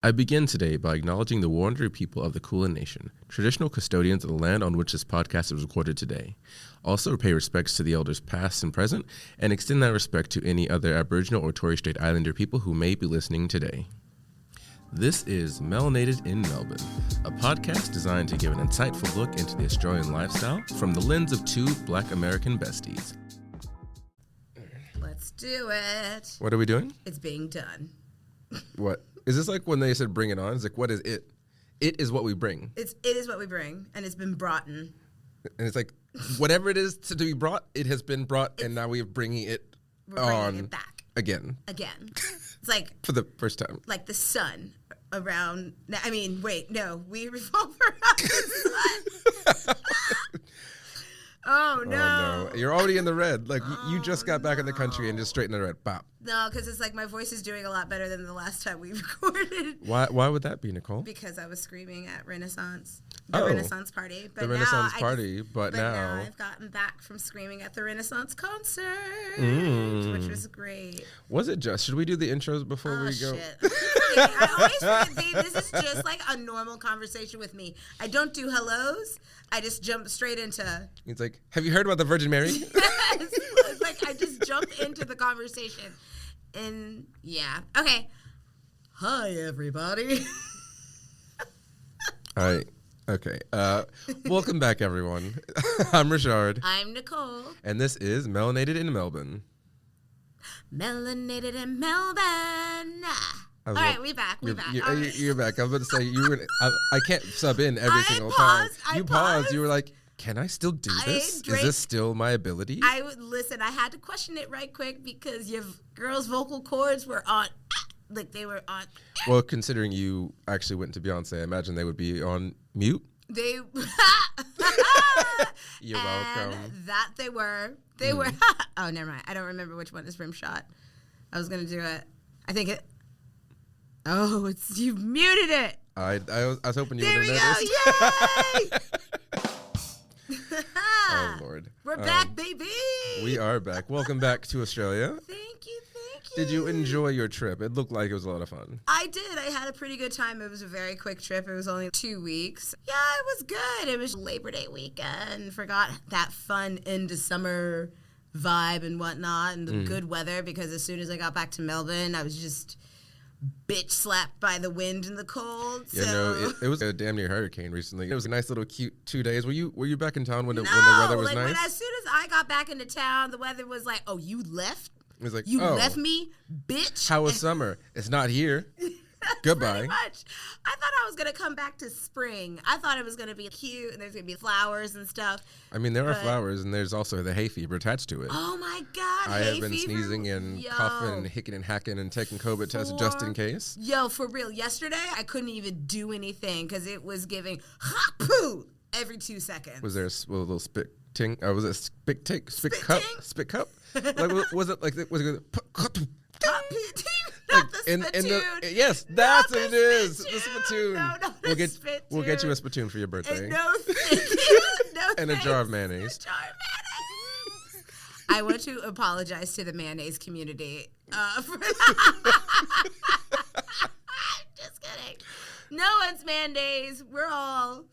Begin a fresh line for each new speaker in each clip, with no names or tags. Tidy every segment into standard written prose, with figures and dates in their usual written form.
I begin today by acknowledging the Wurundjeri people of the Kulin Nation, traditional custodians of the land on which this podcast is recorded today. Also pay respects to the elders past and present, and extend that respect to any other Aboriginal or Torres Strait Islander people who may be listening today. This is Melanated in Melbourne, a podcast designed to give an insightful look into the Australian lifestyle from the lens of two Black American besties.
Let's do it.
What are we doing?
It's being done.
What? Is this like when they said bring it on? It's like, what is it? It is what we bring.
It is what we bring, and it's been brought in.
And it's like, whatever it is to be brought, it has been brought, and now we are bringing it on
it back.
Again.
It's like...
For the first time.
Like the sun around... we revolve around the sun. Oh, no.
You're already in the red. Like, you just got back in the country and just straight in the red. Bop.
No, because it's like my voice is doing a lot better than the last time we recorded.
Why would that be, Nicole?
Because I was screaming at Renaissance. Renaissance party.
But now
I've gotten back from screaming at the Renaissance concert, which was great.
Was it just? Should we do the intros before we go?
Shit. I always forget, babe, this is just like a normal conversation with me. I don't do hellos. I just jump straight into...
It's like, have you heard about the Virgin Mary?
Yes. It's like I just jump into the conversation. And yeah. Okay. Hi, everybody.
All right. Okay. Welcome back, everyone. I'm Ri'chard.
I'm Nicole.
And this is Melanated in Melbourne.
Melanated in Melbourne. All right, we back. We're back.
You're back. I was about to say, I can't sub in every single time. You paused. You were like, can I still do this? Is this still my ability?
Listen, I had to question it right quick because your girls' vocal cords were on, like they were on.
Well, considering you actually went to Beyonce, I imagine they would be on mute.
You're
welcome.
That they were. They were. Oh, never mind. I don't remember which one is Rimshot. I was going to do it. I think it. Oh, you muted it.
I was hoping you would have
noticed. Yay!
Oh, Lord.
We're back, baby.
We are back. Welcome back to Australia.
Thank you.
Did you enjoy your trip? It looked like it was a lot of fun.
I did. I had a pretty good time. It was a very quick trip. It was only 2 weeks. Yeah, it was good. It was Labor Day weekend. Forgot that fun end of summer vibe and whatnot and the good weather because as soon as I got back to Melbourne, I was just bitch slapped by the wind and the cold.
Yeah, no, it was a damn near hurricane recently. It was a nice little cute 2 days. Were you back in town when the weather was nice?
As soon as I got back into town, the weather was like, oh, you left?
It was like,
you left me, bitch.
How was summer? It's not here. Goodbye.
Pretty much. I thought I was going to come back to spring. I thought it was going to be cute and there's going to be flowers and stuff.
I mean, there are flowers and there's also the hay fever attached to it.
Oh, my God.
I have been sneezing and coughing and hicking and hacking and taking COVID tests just in case.
Yo, for real. Yesterday, I couldn't even do anything because it was giving hot poo every 2 seconds.
Was there a little spit ting? Was it spit take? Spit cup? Spit cup? Like, was it?
Not the spittoon.
Yes, that's what it is. The spittoon.
No,
We'll get you a spittoon for your birthday.
No, thank you.
And a jar of mayonnaise.
I want to apologize to the mayonnaise community for that. Just kidding. No one's mayonnaise. We're all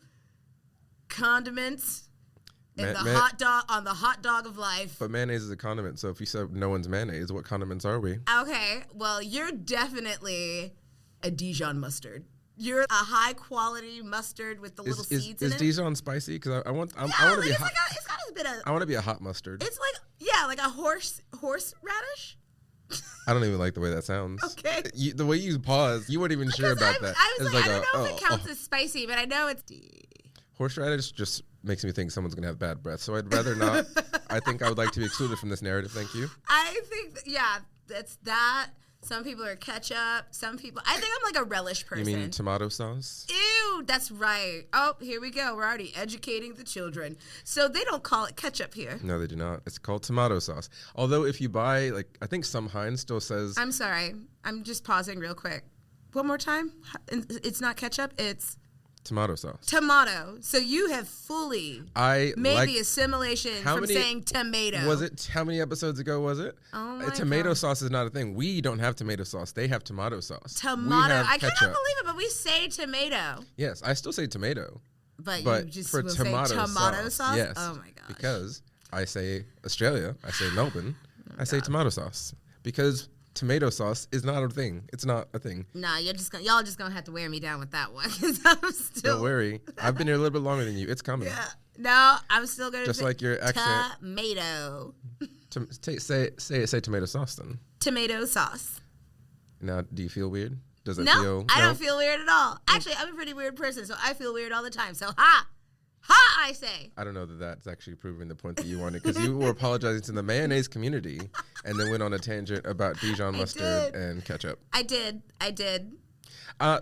condiments. Hot dog on the hot dog of life.
But mayonnaise is a condiment, so if you said no one's mayonnaise, what condiments are we?
Okay, well, you're definitely a Dijon mustard. You're a high quality mustard with the little seeds in it.
Is Dijon spicy? Because I want to be hot.
It's got a bit of.
I want to be a hot mustard.
It's like a horseradish.
I don't even like the way that sounds.
Okay.
The way you pause, you weren't even sure about that.
I was like, I don't know if it counts as spicy, but I know it's.
Horseradish just makes me think someone's going to have bad breath, so I'd rather not. I think I would like to be excluded from this narrative. Thank you.
I think, that's that. Some people are ketchup. Some people, I think I'm like a relish person.
You mean tomato sauce?
Ew, that's right. Oh, here we go. We're already educating the children. So they don't call it ketchup here.
No, they do not. It's called tomato sauce. Although if you buy, I think some Heinz still says.
I'm sorry. I'm just pausing real quick. One more time. It's not ketchup. It's
Tomato sauce.
Tomato. So you have fully made the assimilation from saying tomato.
Was it, how many episodes ago was it?
Oh my
Tomato
God.
sauce is not a thing. We don't have tomato sauce. They have tomato sauce.
Tomato. I
ketchup.
cannot believe it, but we say tomato.
Yes, I still say tomato.
But you just
for
will
tomato
say tomato sauce?
Yes.
Oh my gosh.
Because I say Australia, I say Melbourne, I say tomato sauce. Because tomato sauce is not a thing. It's not a thing.
Nah, y'all just gonna have to wear me down with that one. 'Cause I'm still.
Don't worry. I've been here a little bit longer than you. It's coming.
Yeah. No, I'm still gonna.
Just like your accent.
Tomato.
Say tomato sauce then.
Tomato sauce.
Now, do you feel weird? Does it
No,
feel?
I don't feel weird at all. Actually, I'm a pretty weird person, so I feel weird all the time. So ha, I say.
I don't know that that's actually proving the point that you wanted, because you were apologizing to the mayonnaise community and then went on a tangent about Dijon mustard and ketchup.
I did.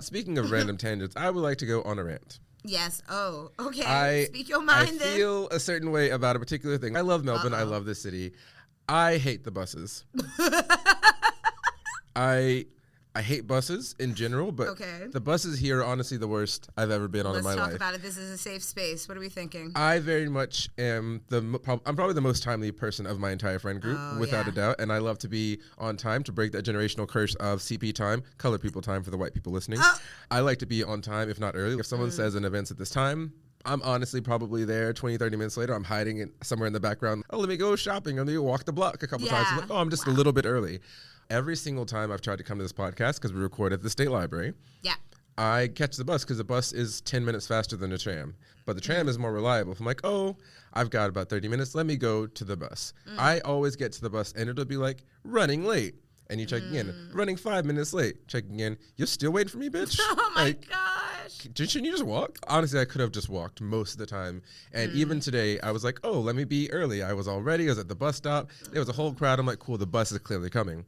Speaking of random tangents, I would like to go on a rant.
Yes. Oh, okay. Speak your mind then.
I feel a certain way about a particular thing. I love Melbourne. I love this city. I hate the buses. I hate buses in general, but the buses here are honestly the worst I've ever been on in my life.
Let's talk about it. This is a safe space. What are we thinking?
I very much am I'm probably the most timely person of my entire friend group, without a doubt, and I love to be on time to break that generational curse of CP time, colored people time for the white people listening. I like to be on time, if not early. If someone says an event's at this time, I'm honestly probably there 20, 30 minutes later. I'm hiding somewhere in the background. Oh, let me go shopping. Let me walk the block a couple times. I'm like, I'm just a little bit early. Every single time I've tried to come to this podcast, because we record at the State Library, I catch the bus because the bus is 10 minutes faster than the tram. But the tram is more reliable. If I'm like, I've got about 30 minutes, let me go to the bus. I always get to the bus and it'll be like, running late. And you check again, running 5 minutes late. Checking again, you're still waiting for me, bitch?
Oh my gosh.
Shouldn't you just walk? Honestly, I could have just walked most of the time. And even today, I was like, let me be early. I was all ready. I was at the bus stop. There was a whole crowd. I'm like, cool, the bus is clearly coming.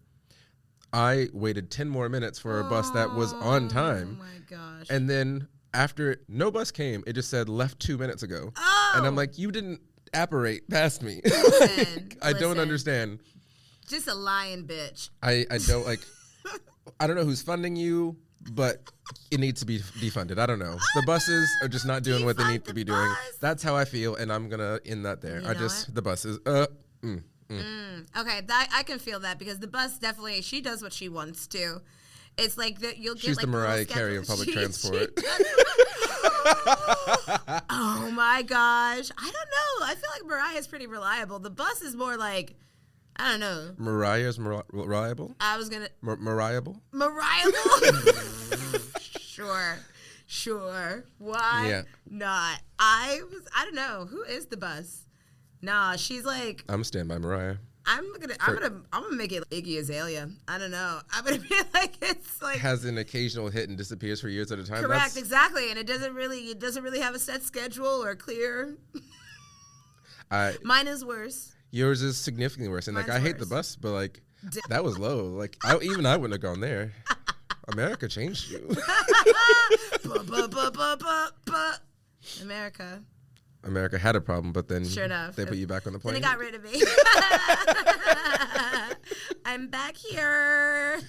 I waited 10 more minutes for a bus that was on time.
Oh my gosh.
And then after no bus came, it just said left 2 minutes ago. And I'm like, you didn't apparate past me. I don't understand.
Just a lying bitch.
I don't like, I don't know who's funding you, but it needs to be defunded. I don't know. The buses are just not doing what they need to be doing. That's how I feel. And I'm going to end that there. The buses,
Okay, I can feel that, because the bus definitely, she does what she wants to. It's like you'll get
she's
like
the Mariah Carey of public transport.
Oh my gosh, I don't know. I feel like Mariah's pretty reliable. The bus is more like, I don't know.
Mariah's reliable.
I was gonna
Mariahable.
Sure. Why not? I don't know. Who is the bus? Nah, she's like.
I'm stand by Mariah.
I'm gonna make it Iggy Azalea. I don't know. I'm gonna be like, it's like
has an occasional hit and disappears for years at a time.
Correct, exactly, and it doesn't really have a set schedule or clear. Mine is worse.
Yours is significantly worse, and
Mine's
I hate
worse.
the bus, but like that was low. Like even I wouldn't have gone there. America changed you. America had a problem, but then
sure enough,
they put you back on the plane.
Then it got rid of me. I'm back here.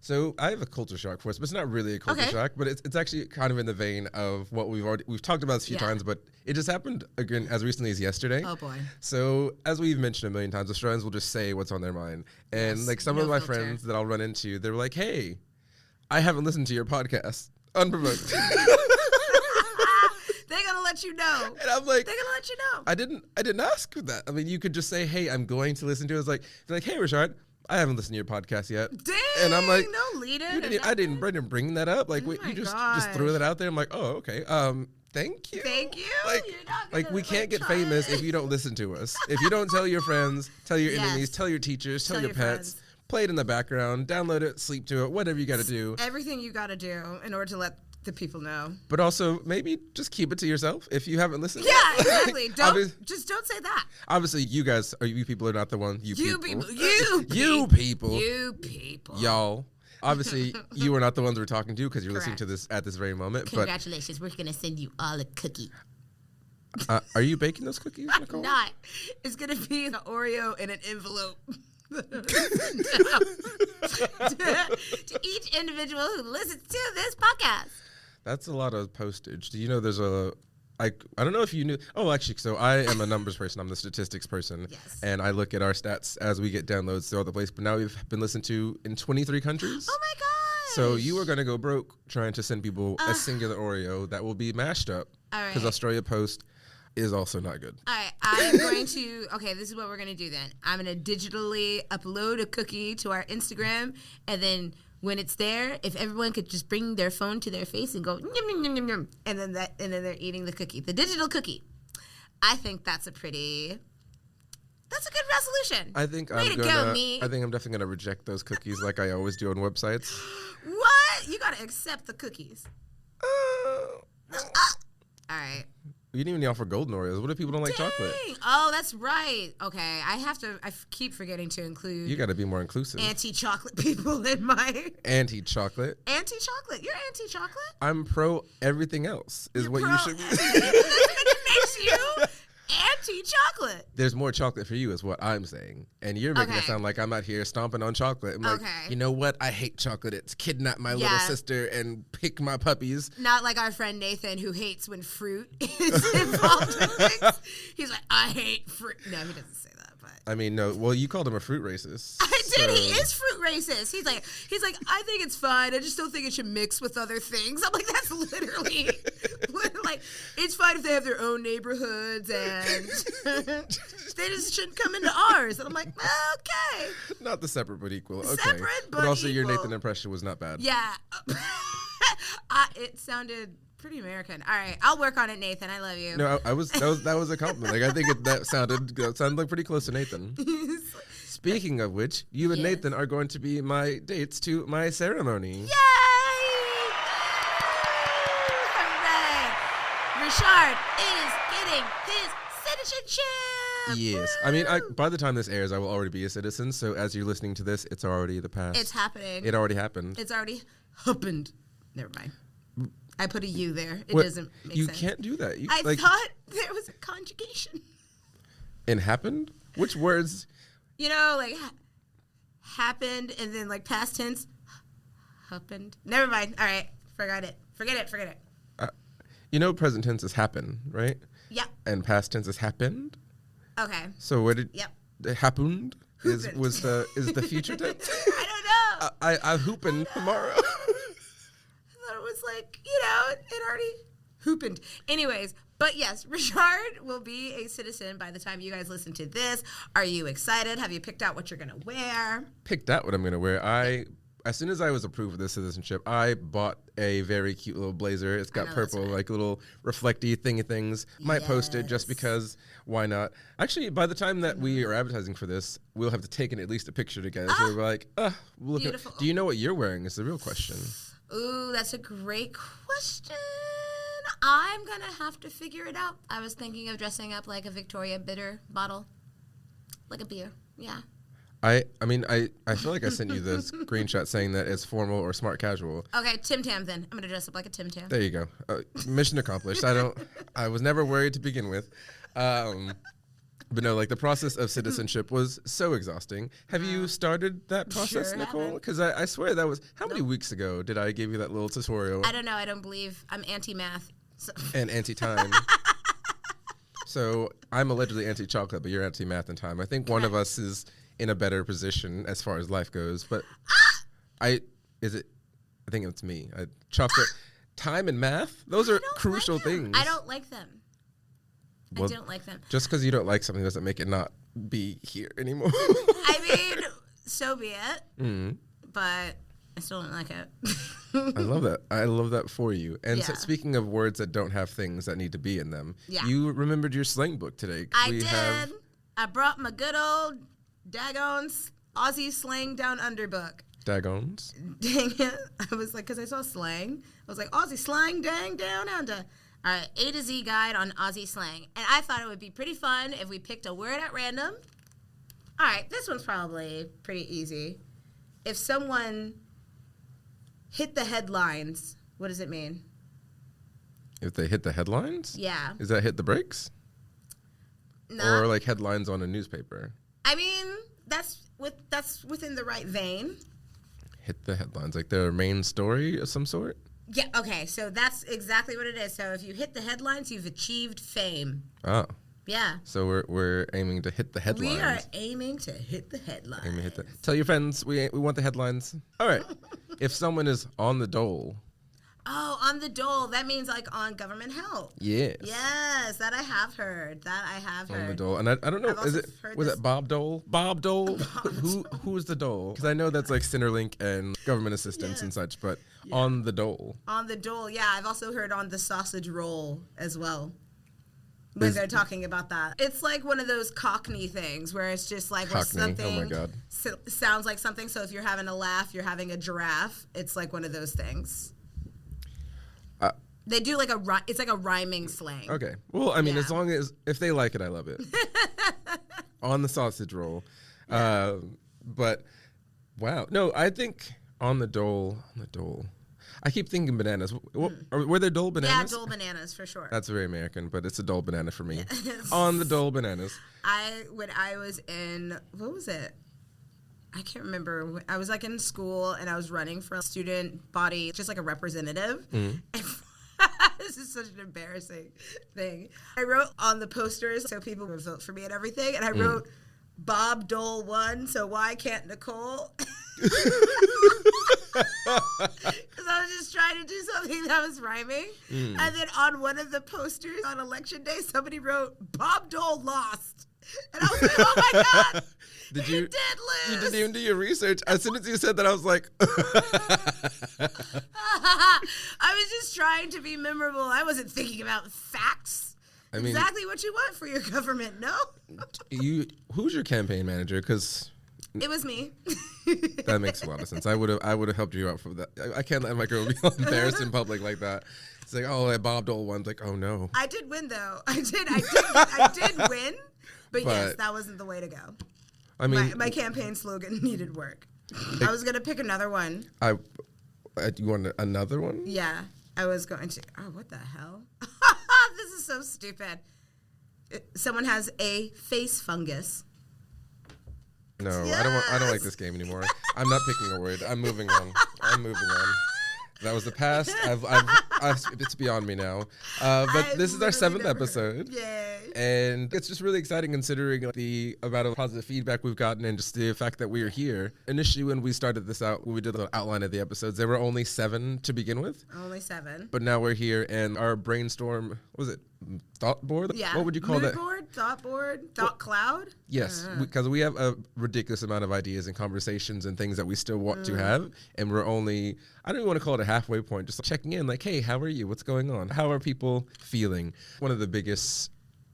So I have a culture shock for us, but it's not really a culture shock, but it's actually kind of in the vein of what we've talked about this a few times, but it just happened again as recently as yesterday.
Oh boy.
So as we've mentioned a million times, Australians will just say what's on their mind. And like some of my friends that I'll run into, they're like, hey, I haven't listened to your podcast. Unprovoked.
They're gonna let you know.
And I'm like,
they're gonna let you know.
I didn't ask for that. I mean, you could just say, hey, I'm going to listen to it. It's like, they're like, hey, Ri'chard, I haven't listened to your podcast yet.
Dang,
and I'm like,
no leader.
I didn't bring that up. Like, you just threw that out there. I'm like, oh, okay. Thank you.
Thank you.
Like we can't get famous if you don't listen to us. If you don't tell your friends, tell your enemies, tell your teachers, tell your pets.
Friends.
Play it in the background, download it, sleep to it, whatever you got to do.
Everything you got to do in order to let the people know.
But also, maybe just keep it to yourself if you haven't listened.
Yeah, exactly. Just don't say that.
Obviously, you people are not the one. You people. Y'all. Obviously, you are not the ones we're talking to because you're listening to this at this very moment.
Congratulations. We're going to send you all a cookie.
Are you baking those cookies, Nicole?
I'm not. It's going to be an Oreo in an envelope. To each individual who listens to this podcast.
That's a lot of postage. Do you know there's I don't know if you knew. Oh, actually, so I am a numbers person. I'm the statistics person.
Yes.
And I look at our stats as we get downloads throughout the place. But now we've been listened to in 23 countries.
Oh my gosh.
So you are going to go broke trying to send people a singular Oreo that will be mashed up.
All right.
Because Australia Post is also not good.
All right, I'm going to, okay, this is what we're going to do then. I'm going to digitally upload a cookie to our Instagram, and then when it's there, if everyone could just bring their phone to their face and go, yum, yum, yum, yum, yum, and then they're eating the cookie, the digital cookie. I think that's a good resolution.
I think I'm definitely gonna reject those cookies like I always do on websites.
What? You gotta accept the cookies. All right.
You didn't even offer golden Oreos. What if people don't like chocolate?
Oh, that's right. Okay, I keep forgetting to include.
You got to be more inclusive.
Anti-chocolate people in my.
Anti-chocolate.
Anti-chocolate. You're anti-chocolate.
I'm pro everything else. Is what you should be.
It makes you anti-chocolate.
There's more chocolate for you, is what I'm saying, and you're making it sound like I'm out here stomping on chocolate. I'm like, you know what? I hate chocolate. It's kidnapped my little sister and pick my puppies.
Not like our friend Nathan, who hates when fruit is involved in things. He's like, I hate fruit. No, he doesn't say that, but
I mean, no. Well, you called him a fruit racist.
I did. He is fruit racist. He's like, I think it's fine. I just don't think it should mix with other things. I'm like, that's literally like, it's fine if they have their own neighborhoods and they just shouldn't come into ours. And I'm like, okay.
Not the separate but equal. Okay.
Separate but
also
equal.
Your Nathan impression was not bad.
Yeah. It sounded pretty American. All right, I'll work on it, Nathan. I love you.
No, that was a compliment. Like, I think that sounded like pretty close to Nathan. Speaking of which, you and Nathan are going to be my dates to my ceremony.
Yay! Ri'chard is getting his citizenship.
Yes. I mean, by the time this airs, I will already be a citizen. So as you're listening to this, it's already the past.
It's happening.
It already happened.
It's already happened. Never mind. I put a U there. It doesn't make
you
sense.
You can't do that.
I thought there was a conjugation.
And happened? Which words?
You know, like happened and then like past tense. Happened. Never mind. All right. Forget it.
You know, present tense is happen, right?
Yep.
And past tense is happened.
Okay.
So what did?
Yep.
Happened is the future tense.
I don't know.
I hoopin' tomorrow.
I thought it was like, it already hoopened. Anyways, but yes, Ri'chard will be a citizen by the time you guys listen to this. Are you excited? Have you picked out what you're going to wear?
Picked out what I'm going to wear. As soon as I was approved of this citizenship, I bought a very cute little blazer. It's got purple, like little reflecty thingy things. Might post it just because, why not? Actually, by the time that we are advertising for this, we'll have to take at least a picture together. So we're like, look at. Do you know what you're wearing is the real question.
Ooh, that's a great question. I'm going to have to figure it out. I was thinking of dressing up like a Victoria bitter bottle. Like a beer, yeah.
I mean, I feel like I sent you the screenshot saying that it's formal or smart casual.
Okay, Tim Tam then. I'm going to dress up like a Tim Tam.
There you go. Mission accomplished. I was never worried to begin with. But no, like the process of citizenship was so exhausting. Have you started that process,
Sure
Nicole? Because I swear that was, how many weeks ago did I give you that little tutorial?
I don't know. I don't believe. I'm anti-math. So.
And anti-time. So I'm allegedly anti-chocolate, but you're anti-math and time. I think one of us is in a better position as far as life goes. But I think it's me. Chocolate, time and math, those are crucial things.
I don't like them. Well, I don't like them.
Just because you don't like something doesn't make it not be here anymore.
I mean, so be it. Mm-hmm. But I still don't like it.
I love that. I love that for you. And so speaking of words that don't have things that need to be in them, you remembered your slang book today.
I did. I brought my good old daggone Aussie slang down under book.
Daggons?
Dang it. I was like, because I saw slang. I was like, Aussie slang, dang, down under. All right, A to Z guide on Aussie slang. And I thought it would be pretty fun if we picked a word at random. All right, this one's probably pretty easy. If someone hit the headlines, what does it mean?
If they hit the headlines?
Yeah.
Is that hit the brakes?
No.
Or like headlines on a newspaper?
I mean, that's within the right vein.
Hit the headlines, like their main story of some sort?
Yeah, okay, so that's exactly what it is. So if you hit the headlines, you've achieved fame.
Oh.
Yeah.
So we're aiming to hit the headlines.
We are aiming to hit the headlines.
Tell your friends we want the headlines. All right. If someone is on the dole.
Oh, on the dole. That means like on government help.
Yes.
Yes, that I have heard.
On the dole. And I don't know, was it Bob Dole? Bob Dole? Who's the dole? Because I know that's like Centerlink and government assistance and such, but on the dole.
On the dole, yeah. I've also heard on the sausage roll as well. When they're talking about that. It's like one of those Cockney things where it's just like where something
oh my God.
Sounds like something. So if you're having a laugh, you're having a giraffe. It's like one of those things. They do like it's like a rhyming slang.
Okay. Well, I mean, as long as, if they like it, I love it. On the sausage roll. Yeah. But, wow. No, I think on the dole. I keep thinking bananas. Were there dole bananas?
Yeah, dole bananas for sure.
That's very American, but it's a dole banana for me. On the dole bananas.
When I was in, what was it? I can't remember. I was like in school and I was running for a student body, just like a representative. Mm-hmm. This is such an embarrassing thing. I wrote on the posters so people would vote for me and everything, and I wrote Bob Dole won, so why can't Nicole? Because I was just trying to do something that was rhyming. And then on one of the posters on election day, somebody wrote Bob Dole lost. And I was like, oh my God. He did lose.
You didn't even do your research. As soon as you said that, I was like,
I was just trying to be memorable. I wasn't thinking about facts. I mean, exactly what you want for your government, no?
Who's your campaign manager? Because
it was me.
That makes a lot of sense. I would have helped you out for that. I can't let my girl be embarrassed in public like that. It's like, oh, Bob Dole won. It's like, oh no.
I did win though. I did win. But yes, that wasn't the way to go. I mean, my campaign slogan needed work. I was gonna pick another one.
You want another one?
Yeah, I was going to. Oh, what the hell? This is so stupid. Someone has a face fungus.
No, yes! I don't like this game anymore. I'm not picking a word. I'm moving on. That was the past. It's beyond me now. But this is our 7th episode. Yay. And it's just really exciting considering the amount of positive feedback we've gotten and just the fact that we are here. Initially, when we started this out, when we did the outline of the episodes, there were only 7 to begin with.
Only 7.
But now we're here, and our brainstorm, what was it? Thought board?
Yeah.
What would you call that?
Thought board, thought cloud?
Yes, because we have a ridiculous amount of ideas and conversations and things that we still want to have. And we're only, I don't even want to call it a halfway point, just checking in like, hey, how are you? What's going on? How are people feeling? One of the biggest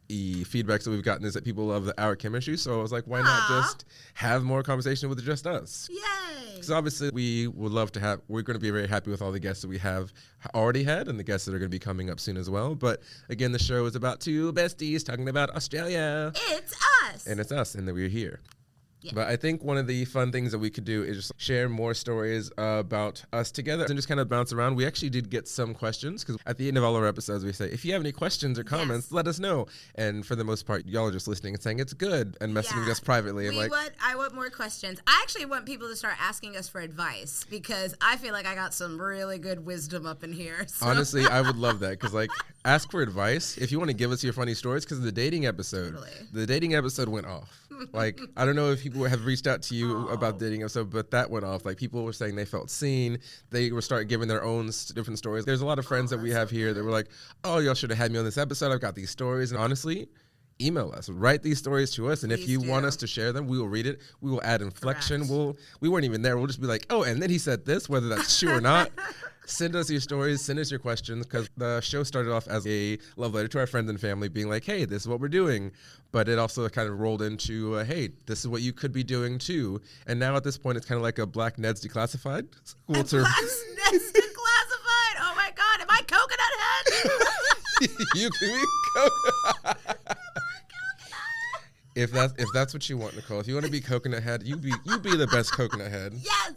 feedbacks that we've gotten is that people love our chemistry. So I was like, why not just have more conversation with just us?
Yay!
Because obviously we would love to have, we're going to be very happy with all the guests that we have already had and the guests that are going to be coming up soon as well. But again, the show is about 2 besties talking about Australia.
It's us.
And it's us, and that we're here.
Yeah.
But I think one of the fun things that we could do is just share more stories about us together and just kind of bounce around. We actually did get some questions because at the end of all our episodes, we say, if you have any questions or comments, let us know. And for the most part, y'all are just listening and saying it's good and messaging us privately.
I want more questions. I actually want people to start asking us for advice because I feel like I got some really good wisdom up in here. So.
Honestly, I would love that because ask for advice if you want to give us your funny stories because the dating episode went off. I don't know if people have reached out to you about the dating episode, but that went off. People were saying they felt seen. They were starting giving their own different stories. There's a lot of friends that we have here that were like, oh, y'all should have had me on this episode. I've got these stories. And honestly, email us. Write these stories to us. And if you want us to share them, we will read it. We will add inflection. We weren't even there. We'll just be like, oh, and then he said this, whether that's true or not. Send us your stories, send us your questions, because the show started off as a love letter to our friends and family being like, hey, this is what we're doing. But it also kind of rolled into, hey, this is what you could be doing too. And now at this point, it's kind of like a Black Ned's Declassified.
Black Ned's Declassified? Oh my God, am I coconut head?
You can be coconut. If that's what you want, Nicole, if you want to be coconut head, you be the best coconut head.
Yes.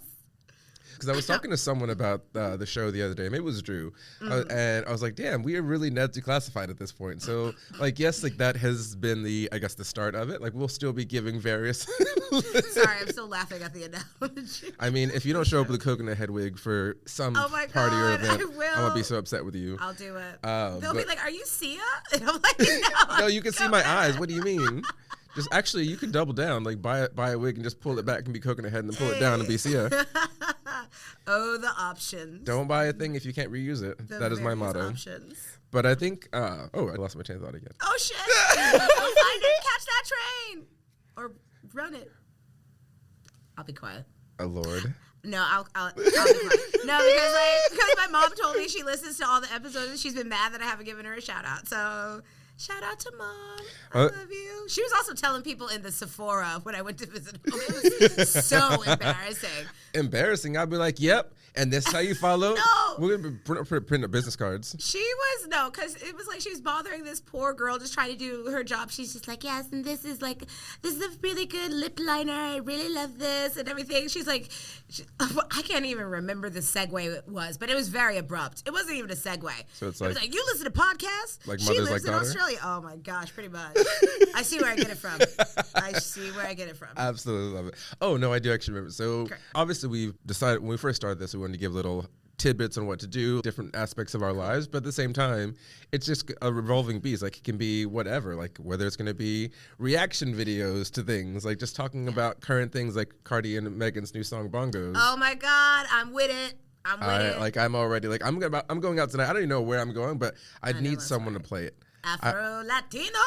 because I was talking to someone about the show the other day. Maybe it was Drew. And I was like, damn, we are really net declassified at this point. So, like, yes, like that has been the start of it. Like, we'll still be giving various.
Sorry, I'm still laughing at the analogy.
I mean, if you don't show up with a coconut head wig for some party or event, I'm going to be so upset with you.
I'll do it. They'll be like, are you Sia? And I'm like, no.
No, you can see my eyes. What do you mean? Just actually, you can double down, like buy a wig and just pull it back and be coconut head, and then pull it down and be Sia.
Oh, the options.
Don't buy a thing if you can't reuse it. That is my motto. Options. But I think, I lost my train of thought again.
Oh shit! Go find it, catch that train, or run it. I'll be quiet.
Oh Lord.
No, I'll be quiet. No, because my mom told me she listens to all the episodes and she's been mad that I haven't given her a shout out. So. Shout out to Mom. I love you. She was also telling people in the Sephora when I went to visit home. It was so embarrassing.
Embarrassing? I'd be like, yep. And this is how you follow?
No.
We're going to print up business cards.
Because it was like she was bothering this poor girl just trying to do her job. She's just like, yes, and this is a really good lip liner. I really love this and everything. She's like, I can't even remember the segue it was, but it was very abrupt. It wasn't even a segue.
So it was
like, you listen to podcasts?
Like
she
Mother's
lives
Like
in
Daughter?
Australia. Oh my gosh, pretty much. I see where I get it from.
Absolutely love it. Oh, no, I do actually remember. So obviously we've decided when we first started this, we wanted to give little tidbits on what to do, different aspects of our lives, but at the same time, it's just a revolving beast. Like, it can be whatever, like whether it's going to be reaction videos to things, like just talking about current things like Cardi and Megan's new song, Bongos.
Oh my God, I'm with it.
Like, I'm already, like, I'm going out tonight. I don't even know where I'm going, but I need someone to play it.
Afro Latino.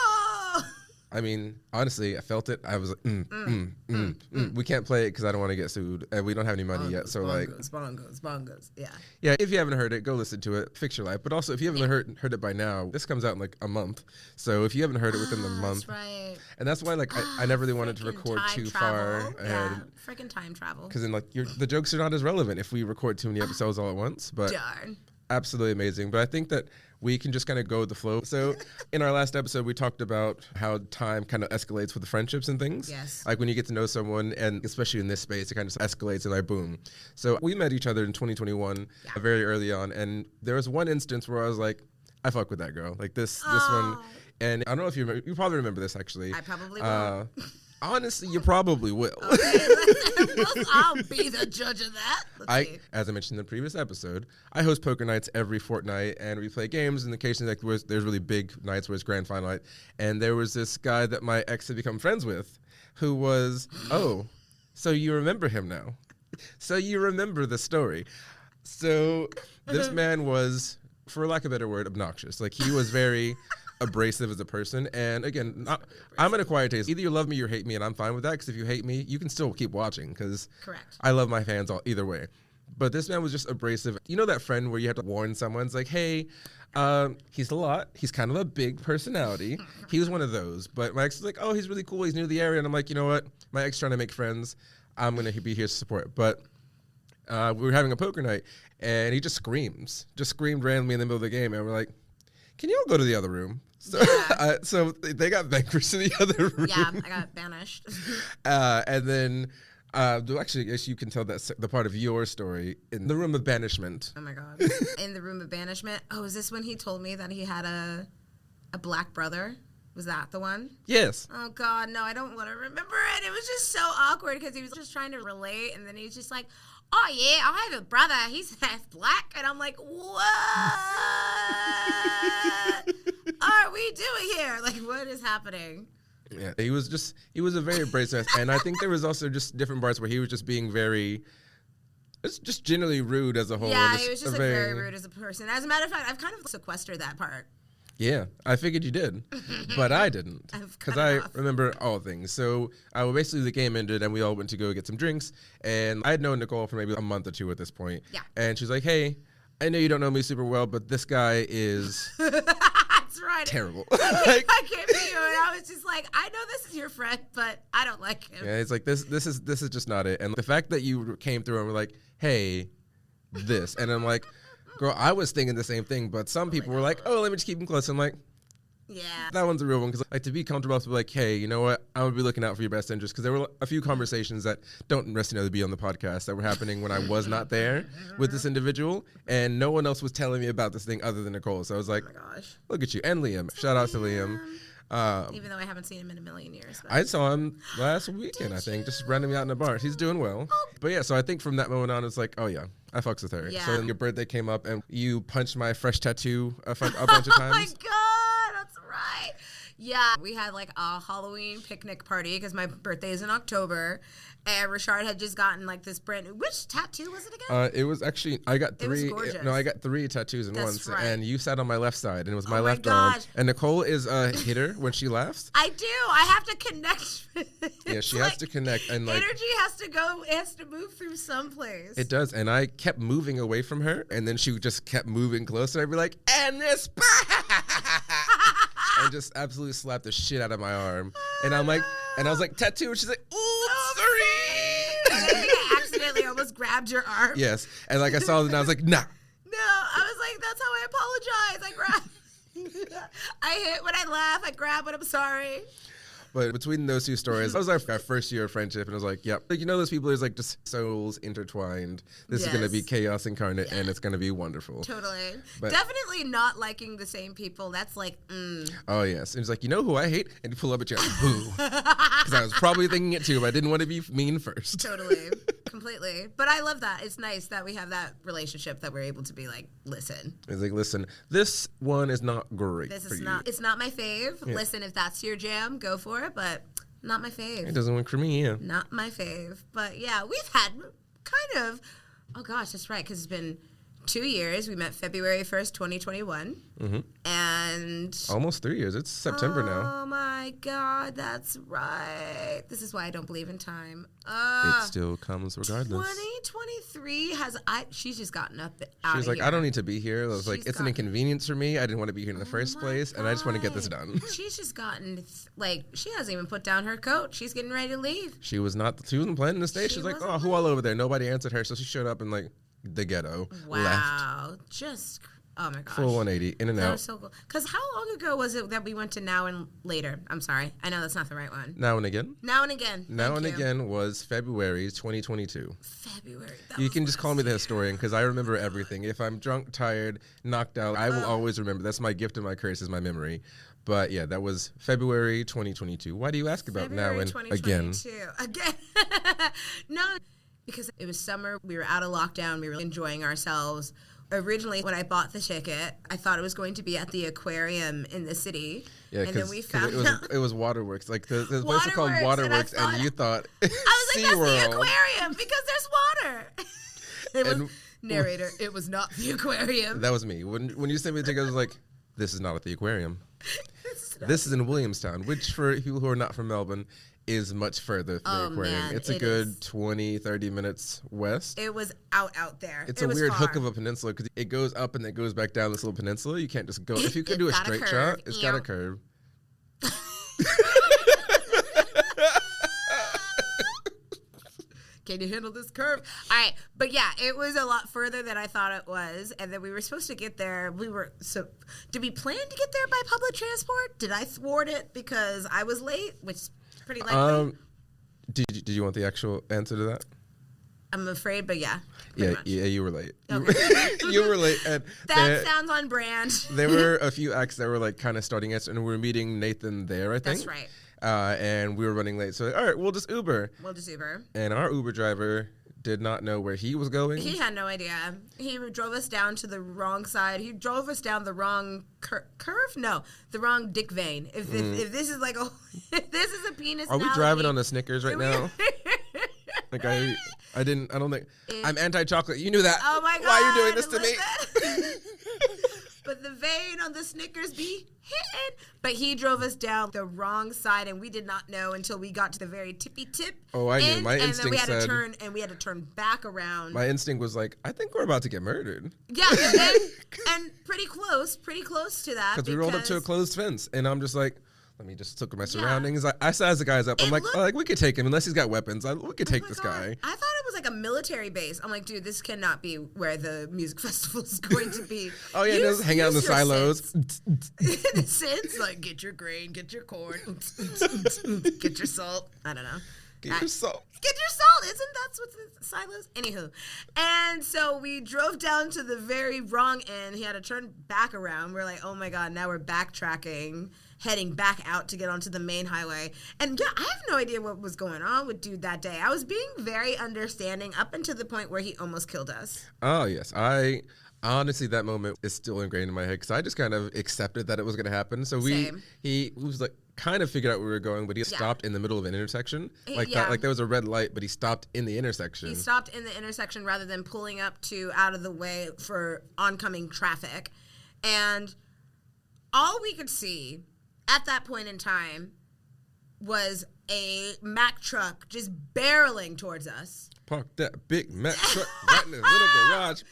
I mean, honestly, I felt it. I was like, we can't play it because I don't want to get sued, and we don't have any money yet. So
bongos, yeah.
Yeah, if you haven't heard it, go listen to it. Fix your life. But also, if you haven't heard it by now, this comes out in like a month. So if you haven't heard it within the month,
that's right.
And that's why, like, I never really wanted to record too far ahead.
Yeah, freaking time travel.
Because then, like, the jokes are not as relevant if we record too many episodes all at once. But
darn.
Absolutely amazing. But I think that we can just kind of go with the flow. So in our last episode, we talked about how time kind of escalates with the friendships and things.
Yes.
Like when you get to know someone, and especially in this space, it kind of escalates and like boom. So we met each other in 2021, very early on. And there was one instance where I was like, I fuck with that girl. Like this one. And I don't know if you remember, you probably remember this actually.
I probably will.
Honestly, you probably will.
Okay, I'll be the judge of that.
As I mentioned in the previous episode, I host poker nights every fortnight, and we play games. And occasionally, like, there's really big nights where it's grand final night. And there was this guy that my ex had become friends with, who was, so you remember him now? So you remember the story? So this man was, for lack of a better word, obnoxious. Like, he was very abrasive as a person. And again, I'm an acquired taste. Either you love me or hate me, and I'm fine with that, because if you hate me, you can still keep watching, because I love my fans either way. But this man was just abrasive. You know that friend where you have to warn someone? It's like, hey, he's a lot. He's kind of a big personality. He was one of those. But my ex was like, oh, he's really cool. He's new to the area. And I'm like, you know what? My ex trying to make friends. I'm going to be here to support. But we were having a poker night, and he just screamed randomly in the middle of the game. And we're like, can you all go to the other room? So, so they got vanquished to the other room.
Yeah, I got banished.
And then, actually, I guess you can tell that's the part of your story in the room of banishment.
Oh my God. In the room of banishment? Oh, is this when he told me that he had a black brother? Was that the one?
Yes.
Oh God, no, I don't want to remember it. It was just so awkward because he was just trying to relate, and then he was just like, oh yeah, I have a brother. He's half black. And I'm like, what are we doing here? Like, what is happening?
Yeah, he was a very abrasive. And I think there was also just different parts where he was just being it's just generally rude as a whole.
Yeah, he was just very rude as a person. As a matter of fact, I've kind of sequestered that part.
Yeah, I figured you did, but I didn't, because I remember all things. So basically the game ended, and we all went to go get some drinks, and I had known Nicole for maybe a month or two at this point.
Yeah.
And she's like, hey, I know you don't know me super well, but this guy is
That's right.
terrible.
I came to you, and I was just like, I know this is your friend, but I don't like him.
Yeah, it's like, this is just not it. And the fact that you came through and were like, hey, this, and I'm like, girl, I was thinking the same thing, but some people were like, oh, let me just keep him close. I'm like,
Yeah.
That one's a real one because, like, to be comfortable to be like, hey, you know what? I'm gonna be looking out for your best interest, because there were a few conversations that don't necessarily be on the podcast that were happening when I was not there with this individual, and no one else was telling me about this thing other than Nicole. So I was like,
Oh my gosh.
look at you. And Liam. Shout out to Liam.
Even though I haven't seen him in a million years. But.
I saw him last weekend, I think, just randomly out in the bar. He's doing well.
Oh.
But yeah, so I think from that moment on, it's like, oh yeah, I fucks with her.
Yeah.
So then your birthday came up and you punched my fresh tattoo a bunch of times.
Oh my God, that's right. Yeah, we had like a Halloween picnic party because my birthday is in October. And Ri'chard had just gotten like this brand new. Which tattoo was it again?
It was actually, I got three. I got three tattoos in once.
Right.
And you sat on my left side, and it was my left arm. And Nicole is a hitter when she laughs.
I do. I have to connect.
Yeah, she has to connect, and like
energy has to go. It has to move through someplace.
It does, and I kept moving away from her, and then she just kept moving closer. I'd be like, and this. And just absolutely slapped the shit out of my arm. And I'm like, and I was like, tattoo. And she's like, ooh, sorry.
I think I accidentally almost grabbed your arm.
Yes. And like I saw it and I was like, nah.
No, I was like, that's how I apologize. I grab. I hit when I laugh. I grab when I'm sorry.
But between those two stories, that was our first year of friendship, and I was like, yep. Like, you know, those people is like just souls intertwined. This is going to be chaos incarnate, and it's going to be wonderful.
Totally.
But
definitely not liking the same people. That's like,
Oh, yes. And it's like, you know who I hate? And you pull up a chair, boo. Because I was probably thinking it too, but I didn't want to be mean first.
Totally. Completely. But I love that. It's nice that we have that relationship that we're able to be like, listen.
It's like, listen, this one is not great.
This is not, it's not my fave. Yeah. Listen, if that's your jam, go for it. But not my fave.
It doesn't work for me, yeah.
Not my fave. But yeah, we've had kind of, oh gosh, that's right, because it's been 2 years. We met February 1st, 2021. Mm-hmm. And
almost 3 years. It's September now.
Oh my God, that's right. This is why I don't believe in time.
It still comes regardless.
2023 she's just gotten up
out She's like, here. I don't need to be here. I was like, it's an inconvenience for me. I didn't want to be here in the first place, and I just want to get this done.
She's just gotten, she hasn't even put down her coat. She's getting ready to leave.
She wasn't planning to stay. She's like, oh, who all over there? Nobody answered her, so she showed up and like, the ghetto.
Wow.
Left.
Just, oh my gosh.
Full 180, in and out.
That was so cool. Because how long ago was it that we went to Now and Later? I'm sorry. I know that's not the right one.
Now and Again?
Now and Again.
Now and Again was February 2022.
February.
You can just call me the historian because I remember everything. If I'm drunk, tired, knocked out, I will always remember. That's my gift and my curse is my memory. But yeah, that was February 2022. Why do you ask about Now and Again?
Again. No. Because it was summer, we were out of lockdown, we were enjoying ourselves. Originally, when I bought the ticket, I thought it was going to be at the aquarium in the city.
Yeah, because it was Waterworks. Like the place is called Waterworks, and you thought
I was like, that's the aquarium because there's water. Narrator, it was not the aquarium.
That was me. When you sent me the ticket, I was like, this is not at the aquarium. This is in Williamstown, which for people who are not from Melbourne, is much further than the aquarium.
Man,
it's a good 20, 30 minutes west.
It was out there.
It's a weird hook of a peninsula because it goes up and it goes back down this little peninsula. You can't just go. If you could do a straight shot, it's got a curve.
Can you handle this curve? All right. But yeah, it was a lot further than I thought it was. And then we were supposed to get there. Did we plan to get there by public transport? Did I thwart it because I was late, which is pretty likely?
Did you want the actual answer to that?
I'm afraid, but yeah.
Yeah, you were late.
Okay.
You were late. And
that sounds on brand.
There were a few acts that were like kind of starting us, and we were meeting Nathan there, I think.
That's right.
And we were running late. So, all right, we'll just Uber. And our Uber driver did not know where he was going.
He had no idea. He drove us down to the wrong side. He drove us down the wrong curve? No, the wrong dick vein. If this is like if this is a penis.
Are we driving on a Snickers right now? Like I don't think I'm anti-chocolate. You knew that.
Oh my God.
Why are you doing this to me?
But the vein on the Snickers be hitting. But he drove us down the wrong side, and we did not know until we got to the very tippy tip.
Oh, I knew. My instinct
said. And then we had to turn back around.
My instinct was like, I think we're about to get murdered.
Yeah, and pretty close to that.
Because we rolled up to a closed fence, and I'm just like, let me just look at my surroundings. I size the guys up. I'm like, we could take him unless he's got weapons. We could take this guy.
I thought it was like a military base. I'm like, dude, this cannot be where the music festival is going to be.
Oh yeah, just hang out in the silos.
The synths, like, get your grain, get your corn, get your salt. I don't know.
Get your salt.
Get your salt. Isn't that what's in silos? Anywho. And so we drove down to the very wrong end. He had to turn back around. We're like, oh my God, now we're backtracking, heading back out to get onto the main highway. And yeah, I have no idea what was going on with dude that day. I was being very understanding up until the point where he almost killed us.
Oh, yes. Honestly, that moment is still ingrained in my head because I just kind of accepted that it was going to happen. So he was like, kind of figured out where we were going, but he stopped in the middle of an intersection. Like there was a red light, but he stopped in the intersection.
He stopped in the intersection rather than pulling up to out of the way for oncoming traffic. And all we could see at that point in time was a Mack truck just barreling towards us.
Park that big Mack truck right in his little garage.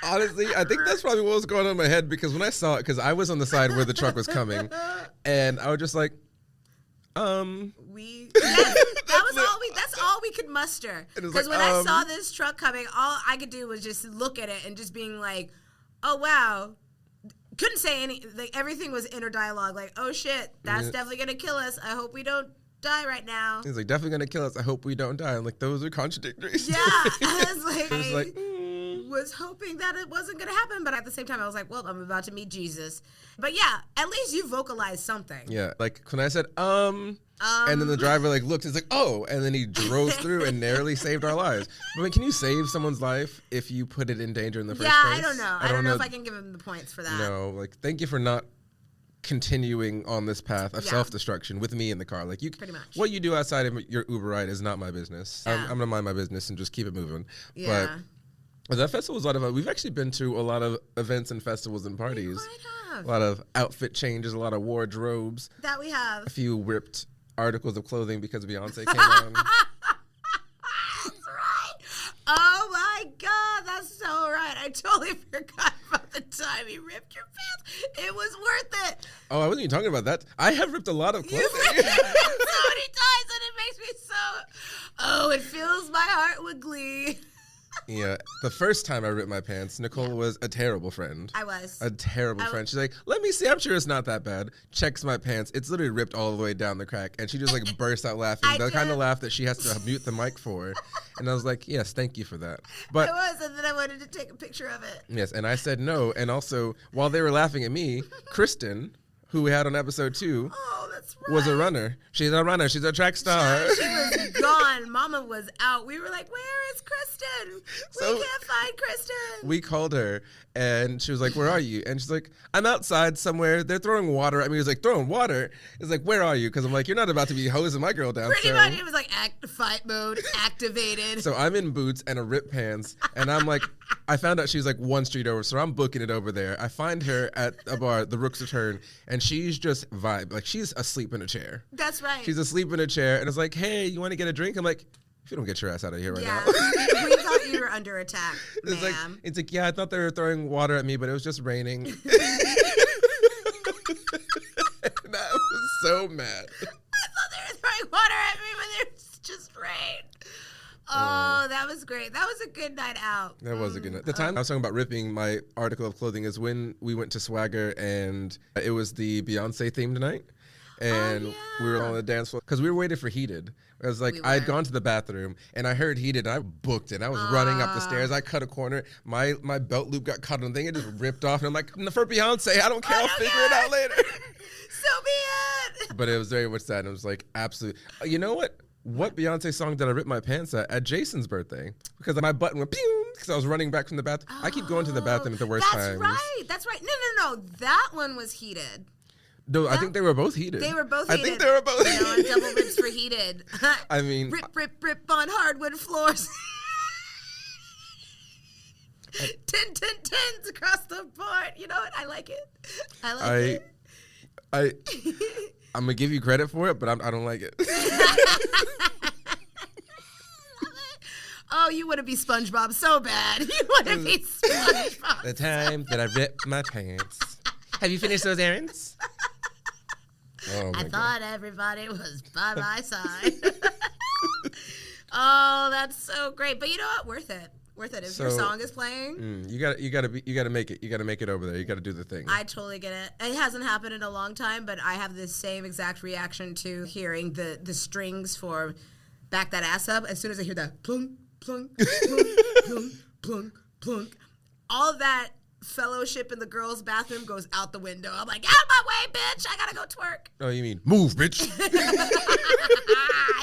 Honestly, I think that's probably what was going on in my head because when I saw it, because I was on the side where the truck was coming, and I was just like, that's all we could muster. Because when I saw this truck coming, all I could do was just look at it and just being like, oh wow. Couldn't say any, like everything was inner dialogue, like, oh shit, that's definitely gonna kill us. I hope we don't die right now. He's like, definitely gonna kill us. I hope we don't die. I'm like, those are contradictory.
Yeah, I was hoping that it wasn't gonna happen, but at the same time, I was like, well, I'm about to meet Jesus. But yeah, at least you vocalized something.
Yeah, like when I said, and then the driver like looked, he's like, oh, and then he drove through and narrowly saved our lives. But can you save someone's life if you put it in danger in the first place?
Yeah, I don't know. I don't know if I can give him the points for that.
No, like, thank you for not continuing on this path of self-destruction with me in the car. Like, you pretty much. What you do outside of your Uber ride is not my business. Yeah. I'm gonna mind my business and just keep it moving.
Yeah.
But that festival was a lot of fun. We've actually been to a lot of events and festivals and parties.
We might have.
A lot of outfit changes, a lot of wardrobes.
That we have.
A few ripped articles of clothing because Beyonce came on.
That's right. Oh my God, that's so right. I totally forgot about the time he ripped your pants. It was worth it.
Oh, I wasn't even talking about that. I have ripped a lot of clothing.
You've ripped it so many times, and it makes me so. Oh, it fills my heart with glee.
Yeah, the first time I ripped my pants, Nicole was a terrible friend.
I was.
A terrible friend. She's like, let me see, I'm sure it's not that bad. Checks my pants. It's literally ripped all the way down the crack. And she just like bursts out laughing. The kind of laugh that she has to mute the mic for. And I was like, yes, thank you for that. But
I was, and then I wanted to take a picture of it.
Yes, and I said no. And also, while they were laughing at me, Kristen, who we had on episode 2, was a runner. She's a runner. She's a track star.
She was gone. Mama was out. We were like, where is Kristen? We can't find Kristen.
We called her, and she was like, where are you? And she's like, I'm outside somewhere. They're throwing water at me. He was like, throwing water? It's like, where are you? Because I'm like, you're not about to be hosing my girl down.
Pretty much. It was like fight mode, activated.
So I'm in boots and a ripped pants, and I'm like, I found out she was like one street over, so I'm booking it over there. I find her at a bar, the Rook's Return, and she's just vibe. Like, she's asleep in a chair.
That's right.
She's asleep in a chair, and it's like, hey, you want to get a drink? I'm like, if you don't get your ass out of here right now.
We thought you were under attack, ma'am.
It's like, yeah, I thought they were throwing water at me, but it was just raining. And I was so mad.
I thought they were throwing water at me, but it was just rain. Oh, that was great. That was a good night out.
That was a good night. The time I was talking about ripping my article of clothing is when we went to Swagger, and it was the Beyonce themed night. And we were on the dance floor because we were waiting for Heated. I was like, I had gone to the bathroom and I heard Heated and I booked it. I was running up the stairs. I cut a corner. My belt loop got caught on the thing. It just ripped off. And I'm like, for Beyonce, I don't care. I'll figure it out later.
So be it.
But it was very much sad. And it was like, absolutely. You know what? What Beyonce song did I rip my pants at Jason's birthday? Because my button went pew because I was running back from the bathroom. I keep going to the bathroom at the worst times.
That's right. No. That one was Heated.
No, I think they were both heated.
They were both heated.
I think they were both heated.
Double rips for Heated.
I mean...
Rip on hardwood floors. 10 across the board. You know what? I like it.
I'm going to give you credit for it, but I don't like it.
Oh, you want to be SpongeBob so bad. You want to be SpongeBob.
The time that I ripped my pants. Have you finished those errands? Oh,
I
my
thought everybody was by my side. Oh, that's so great. But you know what? Worth it. Worth it. If your song is playing,
you gotta make it. You gotta make it over there. You gotta do the thing.
I totally get it. It hasn't happened in a long time, but I have the same exact reaction to hearing the strings for "Back That Ass Up." As soon as I hear that plunk, plunk, plunk, plunk, plunk, plunk, all that fellowship in the girls' bathroom goes out the window. I'm like, out of my way, bitch! I gotta go twerk.
Oh, you mean move, bitch?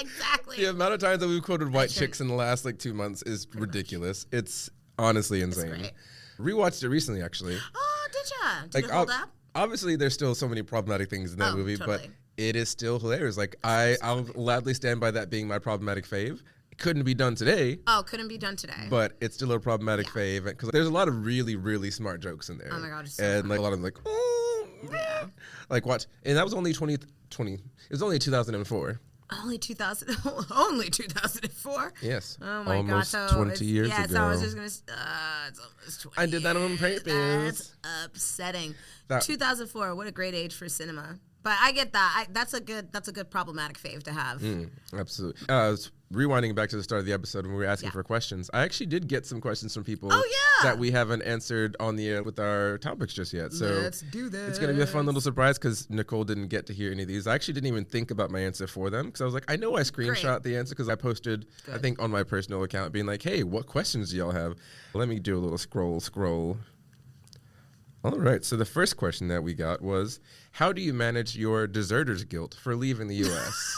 Exactly.
The amount of times that we've quoted White Chicks in the last 2 months is ridiculous. It's honestly insane. Rewatched it recently, actually.
Oh, did ya? Did it hold up?
Obviously, there's still so many problematic things in that movie, but it is still hilarious. I'll gladly stand by that being my problematic fave. Couldn't be done today.
Oh, couldn't be done today.
But it's still a problematic fave because there's a lot of really, really smart jokes in there.
Oh my god, it's so
and
funny.
a lot of them oh, yeah. Watch, and that was only 2020. It was only 2004.
Only 2004.
Yes.
Oh my
almost
god. So
20 years ago.
Yeah, so I was just gonna. It's almost 20.
I did that on purpose.
That's upsetting. 2004. What a great age for cinema. But I get that. That's a good problematic fave to have.
Absolutely. I was rewinding back to the start of the episode when we were asking for questions. I actually did get some questions from people that we haven't answered on the air with our topics just yet. So
let's do this.
It's going to be a fun little surprise because Nicole didn't get to hear any of these. I actually didn't even think about my answer for them because I was like, I know I screenshot the answer because I posted, I think, on my personal account being like, hey, what questions do y'all have? Let me do a little scroll. All right, so the first question that we got was, how do you manage your deserter's guilt for leaving the U.S.?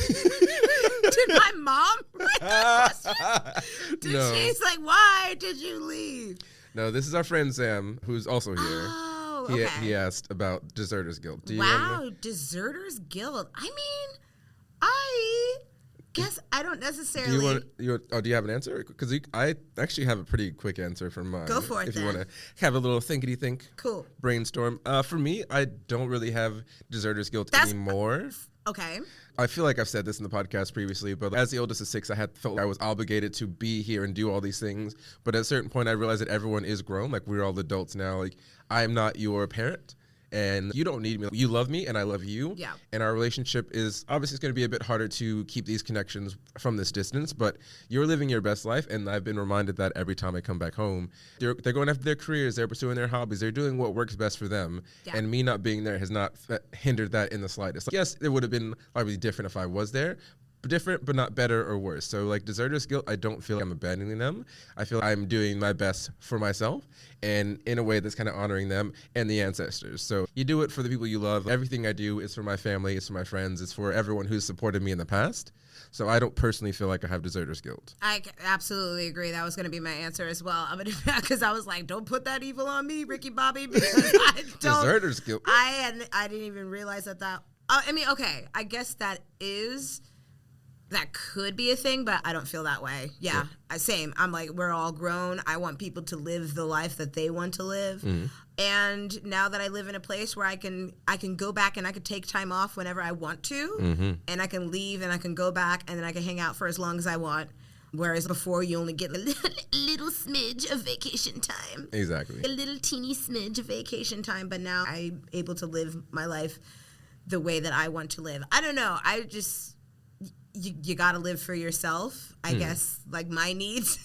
Did my mom write that question?
No.
She's like, why did you leave?
No, this is our friend Sam, who's also here.
Oh, okay.
He asked about deserter's guilt. Do you
Wow, deserter's guilt. I mean, I guess I don't necessarily.
Do you have an answer? Because I actually have a pretty quick answer for mine.
Go for it,
if
then.
you want to have a little thinkety-think.
Cool.
Brainstorm. For me, I don't really have deserter's guilt anymore.
Okay.
I feel like I've said this in the podcast previously, but as the oldest of six, I felt I was obligated to be here and do all these things. But at a certain point, I realized that everyone is grown. Like, we're all adults now. Like, I'm not your parent. And you don't need me. You love me, and I love you. Yeah. And our relationship is obviously it's going to be a bit harder to keep these connections from this distance. But you're living your best life, and I've been reminded that every time I come back home. They're going after their careers. They're pursuing their hobbies. They're doing what works best for them. Yeah. And me not being there has not hindered that in the slightest. Like, yes, it would have been probably different if I was there. Different, but not better or worse. So, like, deserter's guilt, I don't feel like I'm abandoning them. I feel like I'm doing my best for myself and in a way that's kind of honoring them and the ancestors. So you do it for the people you love. Everything I do is for my family, it's for my friends, it's for everyone who's supported me in the past. So I don't personally feel like I have deserter's guilt.
I absolutely agree. That was going to be my answer as well. I'm going to because I was like, don't put that evil on me, Ricky Bobby, because I don't.
Deserter's guilt.
I didn't even realize that. I mean, okay, I guess that could be a thing, but I don't feel that way. Yeah, same. I'm like, we're all grown. I want people to live the life that they want to live. Mm-hmm. And now that I live in a place where I can go back and I can take time off whenever I want to, mm-hmm. and I can leave and I can go back and then I can hang out for as long as I want. Whereas before, you only get a little smidge of vacation time.
Exactly.
A little teeny smidge of vacation time. But now I'm able to live my life the way that I want to live. I don't know. I just... You got to live for yourself, I guess, like my needs.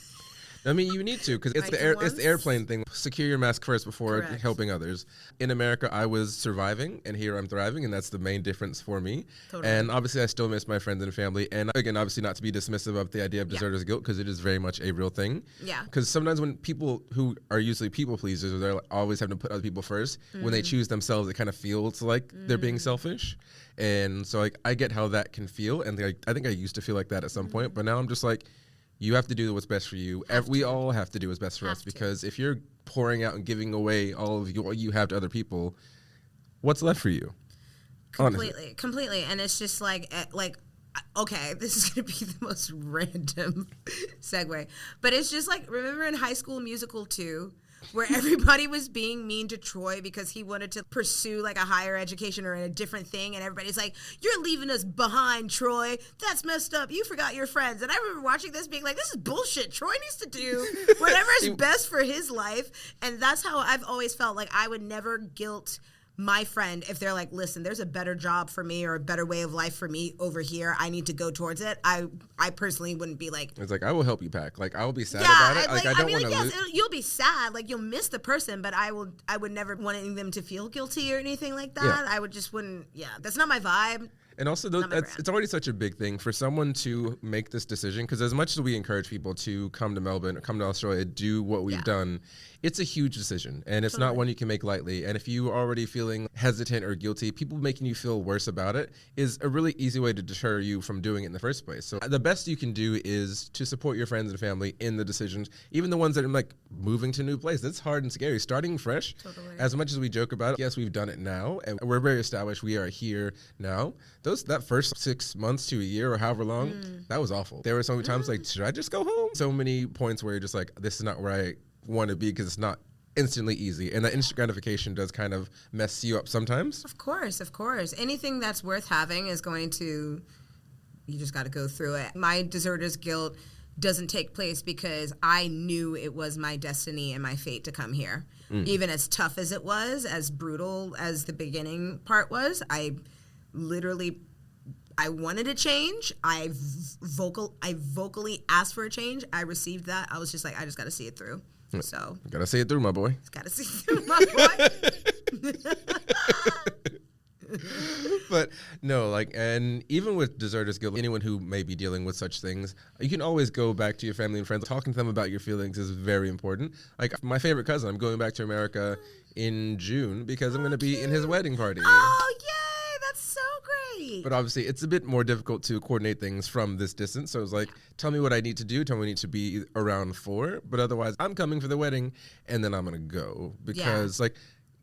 I mean, you need to, because it's the airplane thing. Secure your mask first before helping others. In America, I was surviving, and here I'm thriving, and that's the main difference for me. Totally. And obviously, I still miss my friends and family. And again, obviously, not to be dismissive of the idea of deserter's guilt, because it is very much a real thing. Yeah. Because sometimes when people who are usually people pleasers, or they're always having to put other people first, when they choose themselves, it kind of feels like they're being selfish. And so, like, I get how that can feel, and I think I used to feel like that at some point, but now I'm just like, you have to do what's best for you. We all have to do what's best for us, because if you're pouring out and giving away all of what you have to other people, what's left for you?
Completely. And it's just like, okay, this is going to be the most random segue, but it's just like, remember in High School Musical 2, where everybody was being mean to Troy because he wanted to pursue like a higher education or a different thing, and everybody's like, you're leaving us behind, Troy. That's messed up. You forgot your friends. And I remember watching this being like, this is bullshit. Troy needs to do whatever is best for his life. And that's how I've always felt. Like, I would never guilt my friend, if they're like, listen, there's a better job for me or a better way of life for me over here, I need to go towards it. I personally wouldn't be like,
it's like, I will help you pack. Like, I will be sad about it. Like, I don't want to lose.
You'll be sad. Like, you'll miss the person, but I would never want them to feel guilty or anything like that.
Yeah.
I would just wouldn't, that's not my vibe.
And also, it's already such a big thing for someone to make this decision, because as much as we encourage people to come to Melbourne or come to Australia, do what we've done, it's a huge decision, and it's not one you can make lightly. And if you are already feeling hesitant or guilty, people making you feel worse about it is a really easy way to deter you from doing it in the first place. So the best you can do is to support your friends and family in the decisions, even the ones that are like moving to a new place. It's hard and scary. Starting fresh, as much as we joke about it, yes, we've done it now, and we're very established. We are here now. That first 6 months to a year or however long, that was awful. There were so many times like, should I just go home? So many points where you're just like, this is not where I want to be, because it's not instantly easy. And that instant gratification does kind of mess you up sometimes. Of
course. Anything that's worth having is going to, you just got to go through it. My deserter's guilt doesn't take place because I knew it was my destiny and my fate to come here. Even as tough as it was, as brutal as the beginning part was, I wanted a change. I vocally asked for a change. I received that. I was just like, I just got to see it through. So
gotta see it through, my boy.
Gotta see it through, my boy.
But no, like, and even with deserters guilt, anyone who may be dealing with such things, you can always go back to your family and friends. Talking to them about your feelings is very important. Like, my favorite cousin, I'm going back to America in June because I'm going to be in his wedding party.
Oh, yay! That's so great.
But obviously, it's a bit more difficult to coordinate things from this distance. So it's like, tell me what I need to do. Tell me what I need to be around for. But otherwise, I'm coming for the wedding, and then I'm going to go. Because, like,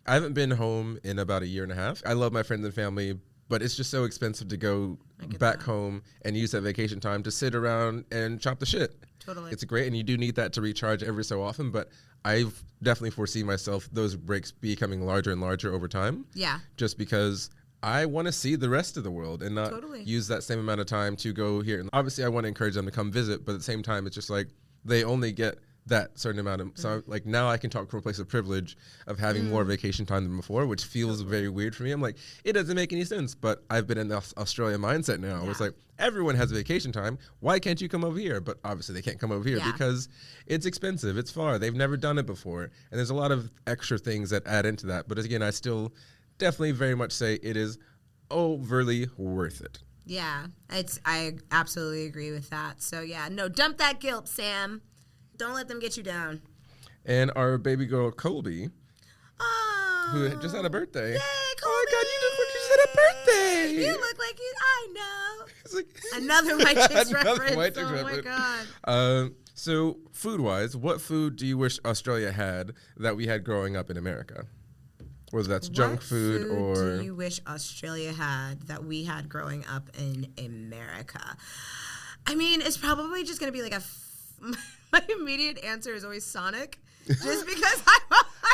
I haven't been home in about a year and a half. I love my friends and family, but it's just so expensive to go back home and use that vacation time to sit around and chop the shit.
Totally.
It's great, and you do need that to recharge every so often, but I've definitely foresee myself those breaks becoming larger and larger over time.
Yeah.
Just because I want to see the rest of the world and not use that same amount of time to go here. And obviously, I want to encourage them to come visit, but at the same time, it's just like they only get that certain amount of, so like now I can talk from a place of privilege of having more vacation time than before, which feels very weird for me. I'm like, it doesn't make any sense, but I've been in the Australia mindset now. It's like, everyone has vacation time. Why can't you come over here? But obviously they can't come over here because it's expensive. It's far. They've never done it before. And there's a lot of extra things that add into that. But again, I still definitely very much say it is overly worth it.
Yeah, I absolutely agree with that. So yeah, no, dump that guilt, Sam. Don't let them get you down.
And our baby girl, Colby, who just had a birthday.
Yay, Colby!
Oh, my God, you look like you just had a birthday.
You look like you, I know. It's like, another White Chicks reference. My God.
So, food-wise, what food do you wish Australia had that we had growing up in America? Whether that's junk food or...
What food do you wish Australia had that we had growing up in America? I mean, it's probably just going to be like my immediate answer is always Sonic, just because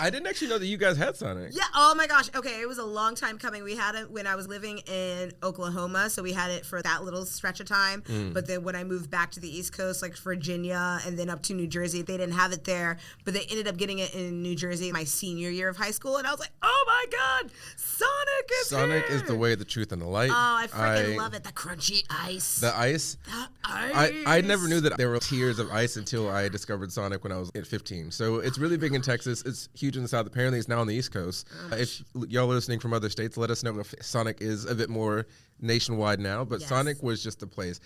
I didn't actually know that you guys had Sonic.
Yeah, oh my gosh. Okay, it was a long time coming. We had it when I was living in Oklahoma, so we had it for that little stretch of time. But then when I moved back to the East Coast, like Virginia and then up to New Jersey, they didn't have it there, but they ended up getting it in New Jersey my senior year of high school, and I was like, oh my God, Sonic
is the way, the truth, and the light.
Oh, I freaking love it. The crunchy ice.
The ice. I never knew that there were tiers of ice until I discovered Sonic when I was at 15. So it's really big in Texas. It's huge in the South. Apparently, it's now on the East Coast. If y'all are listening from other states, let us know if Sonic is a bit more nationwide now. But Sonic was just the place.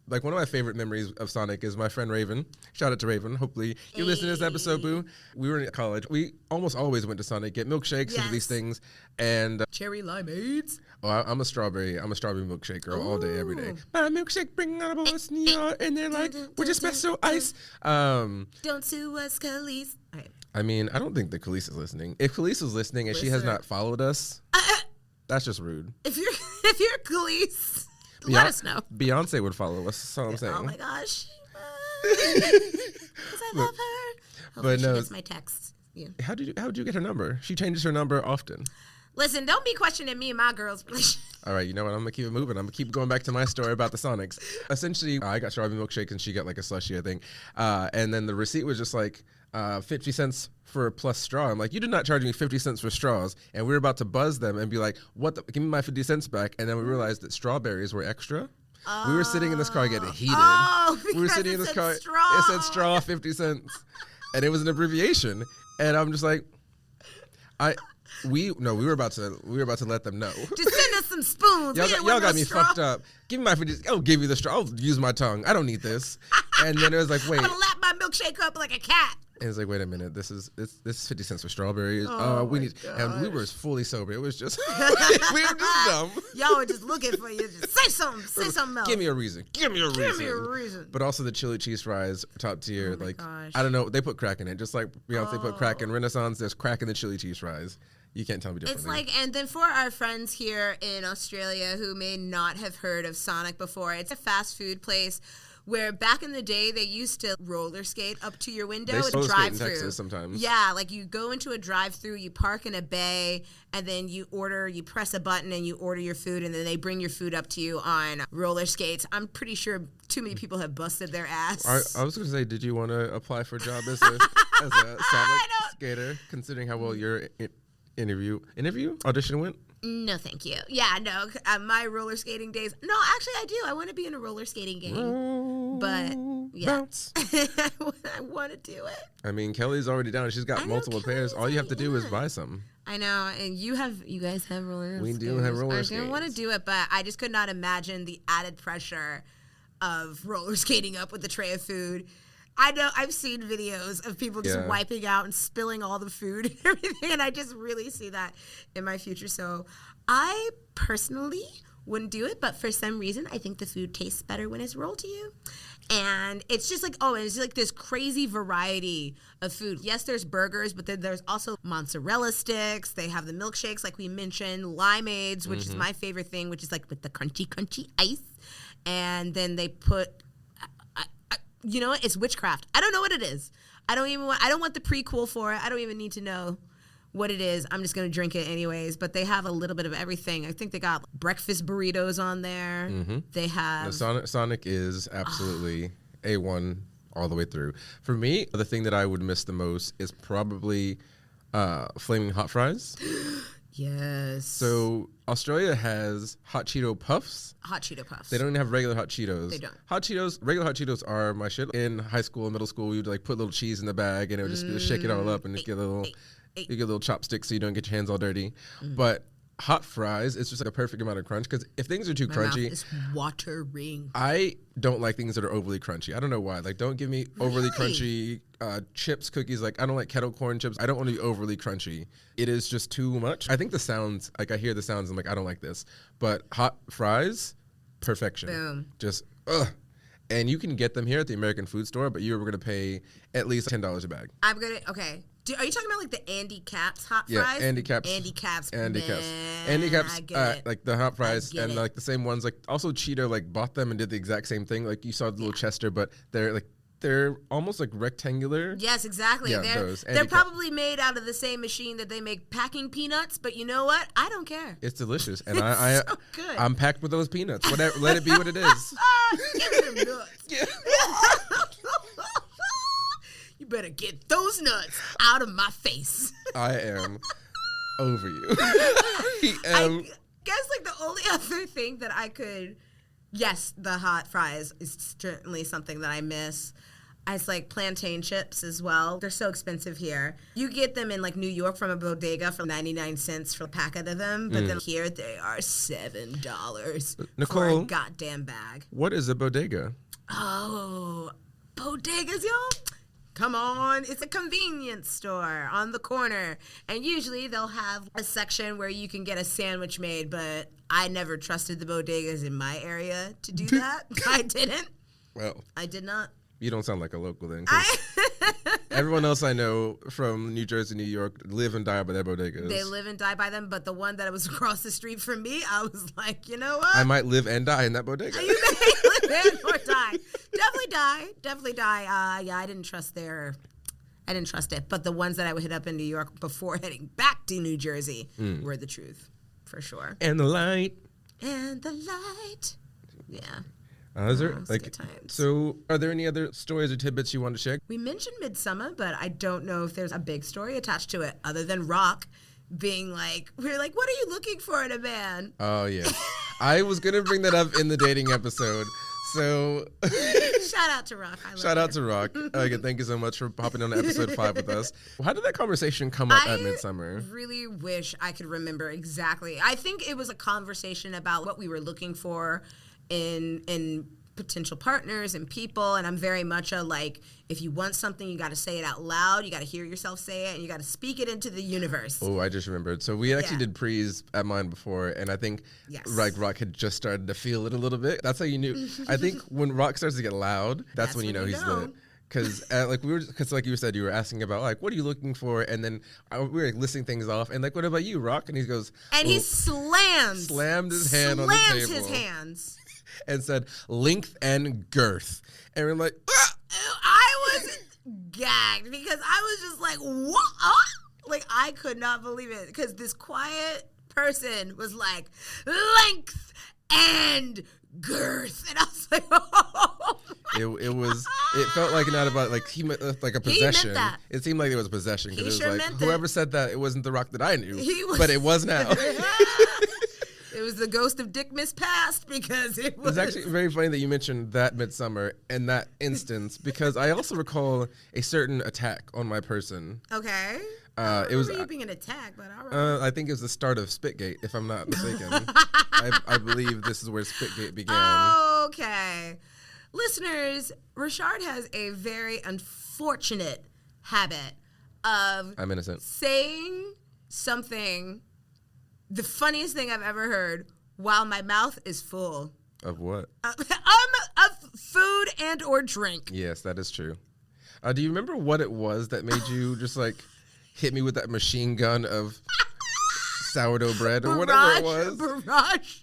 Like, one of my favorite memories of Sonic is my friend Raven. Shout out to Raven. Hopefully you listen to this episode, boo. We were in college. We almost always went to Sonic, get milkshakes and these things. And
cherry limeades.
Oh, I'm a strawberry milkshake girl all day, every day. My milkshake bring out a boss and they're like, we're just special ice.
Don't sue us, Khalees. Right.
I mean, I don't think that Khalees is listening. If Khalees is listening and she has not followed us, that's just rude.
If you're Khalees, let us know.
Beyonce would follow us. That's all I'm saying.
Oh my gosh. Because I love her. Hopefully she gets my texts. Yeah.
How'd you get her number? She changes her number often.
Listen, don't be questioning me and my girls' relationship. All
right, you know what? I'm going to keep it moving. I'm going to keep going back to my story about the Sonics. Essentially, I got strawberry milkshake and she got like a slushie, I think. And then the receipt was just like, 50 cents for a plus straw. I'm like, you did not charge me 50 cents for straws. And we were about to buzz them and be like, give me my 50 cents back. And then we realized that strawberries were extra. We were sitting in this car getting heated. We were sitting in this car.
Straw.
It said straw 50 cents. And it was an abbreviation. And I'm just like, we were about to let them know.
Just send us some spoons.
Y'all got me fucked up. Give me my 50. I'll give you the straw. I'll use my tongue. I don't need this. And then it was like, wait.
I'm gonna lap my milkshake up like a cat.
And it's like, wait a minute, this is 50 cents for strawberries.
Gosh.
And we were fully sober. It was just we were just dumb.
Y'all were just looking for you. Just say something else.
Give me a reason. Give me a reason. But also the chili cheese fries, top tier.
Gosh.
I don't know, they put crack in it. Just like Beyonce put crack in Renaissance, there's crack in the chili cheese fries. You can't tell me differently.
It's like, and then for our friends here in Australia who may not have heard of Sonic before, it's a fast food place where back in the day they used to roller skate up to your window and drive through. In Texas
sometimes.
Yeah, like you go into a drive-through, you park in a bay, and then you press a button and you order your food, and then they bring your food up to you on roller skates. I'm pretty sure too many people have busted their ass.
I was going to say, did you want to apply for a job as a Sonic skater, considering how well your interview audition went?
No, thank you. Yeah, no, my roller skating days. No, actually, I do. I want to be in a roller skating game. But, yeah. I want to do it.
I mean, Kelly's already down. She's got multiple pairs. All you have to do is buy some.
I know. And you guys have roller
skates. We do have roller skates.
I want to do it, but I just could not imagine the added pressure of roller skating up with a tray of food. I know I've seen videos of people just wiping out and spilling all the food and everything, and I just really see that in my future. So I personally wouldn't do it, but for some reason, I think the food tastes better when it's rolled to you. And it's just like, it's like this crazy variety of food. Yes, there's burgers, but then there's also mozzarella sticks. They have the milkshakes, like we mentioned, limeades, which is my favorite thing, which is like with the crunchy ice. And then they put... You know what? It's witchcraft. I don't know what it is. I don't want the prequel for it. I don't even need to know what it is. I'm just going to drink it anyways. But they have a little bit of everything. I think they got breakfast burritos on there. Mm-hmm. They have...
Sonic is absolutely A1 all the way through. For me, the thing that I would miss the most is probably flaming hot fries.
Yes.
So Australia has hot Cheeto puffs.
Hot Cheeto puffs.
They don't even have regular hot Cheetos.
They don't.
Regular hot Cheetos are my shit. In high school and middle school, we would like put little cheese in the bag and it would just shake it all up and just get you get a little chopstick so you don't get your hands all dirty. But hot fries, it's just like a perfect amount of crunch because if things are too crunchy,
mouth is watering.
I don't like things that are overly crunchy. I don't know why. Like, don't give me overly crunchy chips, cookies. Like, I don't like kettle corn chips. I don't want to be overly crunchy. It is just too much. I think the sounds, like I hear the sounds, I'm like, I don't like this. But hot fries, perfection.
Boom.
Just, ugh. And you can get them here at the American Food Store, but you're going to pay at least $10 a bag.
Okay. Are you talking about like the Andy Caps hot
fries?
fries?
Yeah, Andy Caps.
Andy Caps.
Like the hot fries and like the same ones. Like also Cheeto like bought them and did the exact same thing. Like you saw the little Chester, but they're almost like rectangular.
Yes, exactly.
Yeah,
they're probably made out of the same machine that they make packing peanuts. But you know what? I don't care.
It's delicious, and
so good.
I'm packed with those peanuts. Whatever, let it be what it is.
Give them nuts. Yeah. You better get those nuts out of my face.
I am over you.
I guess like the only other thing that I could, yes, the hot fries is certainly something that I miss. It's like plantain chips as well. They're so expensive here. You get them in like New York from a bodega for 99 cents for a packet of them, but then here they are $7 for a goddamn bag.
What is a bodega?
Oh, bodegas, y'all. Come on, it's a convenience store on the corner. And usually they'll have a section where you can get a sandwich made, but I never trusted the bodegas in my area to do that. I didn't.
Well,
I did not.
You don't sound like a local then. Everyone else I know from New Jersey, New York, live and die by their bodegas.
They live and die by them, but the one that was across the street from me, I was like, you know what?
I might live and die in that bodega.
You may live and or die. Definitely die. Yeah, I didn't trust it. But the ones that I would hit up in New York before heading back to New Jersey were the truth, for sure.
And the light.
And the light. Yeah.
Is there
It's
like
good times.
so? Are there any other stories or tidbits you want to share?
We mentioned Midsummer, but I don't know if there's a big story attached to it other than Rock being like, we're like, what are you looking for in a man?
Oh yeah, I was gonna bring that up in the dating episode. So
Shout out to Rock.
shout out to Rock. Again, thank you so much for popping on episode 5 with us. How did that conversation come up at Midsummer?
I really wish I could remember exactly. I think it was a conversation about what we were looking for in potential partners and people, and I'm very much a like, if you want something, you got to say it out loud, you got to hear yourself say it, and you got to speak it into the universe.
Oh, I just remembered. So we actually did pre's at mine before, and I think like Rock had just started to feel it a little bit. That's how you knew. I think when Rock starts to get loud, that's when you know he's lit. Because like you said, you were asking about like, what are you looking for? And then we were like listing things off, and like, what about you, Rock? And he goes,
and he slammed
his hand on the table.
Slams his hands.
And said, length and girth. And we're like, ah!
I was gagged because I was just like, what? Like, I could not believe it because this quiet person was like, length and girth. And I was like, oh.
It felt like not about like like a possession.
He meant that.
It seemed like it was possession because it was like
meant
whoever said that, it wasn't the Rock that I knew, but it was now.
It was the ghost of Dick Misspast because it was.
It's actually very funny that you mentioned that Midsummer and that instance because I also recall a certain attack on my person.
Okay.
It was
you being an attack, but all right.
I think it was the start of Spitgate, if I'm not mistaken. I believe this is where Spitgate began.
Okay. Listeners, Ri'chard has a very unfortunate habit of
I'm innocent.
saying something, the funniest thing I've ever heard, while my mouth is full.
Of what?
Of food and or drink.
Yes, that is true. Do you remember what it was that made you just like hit me with that machine gun of sourdough bread or whatever it was?
Barrage.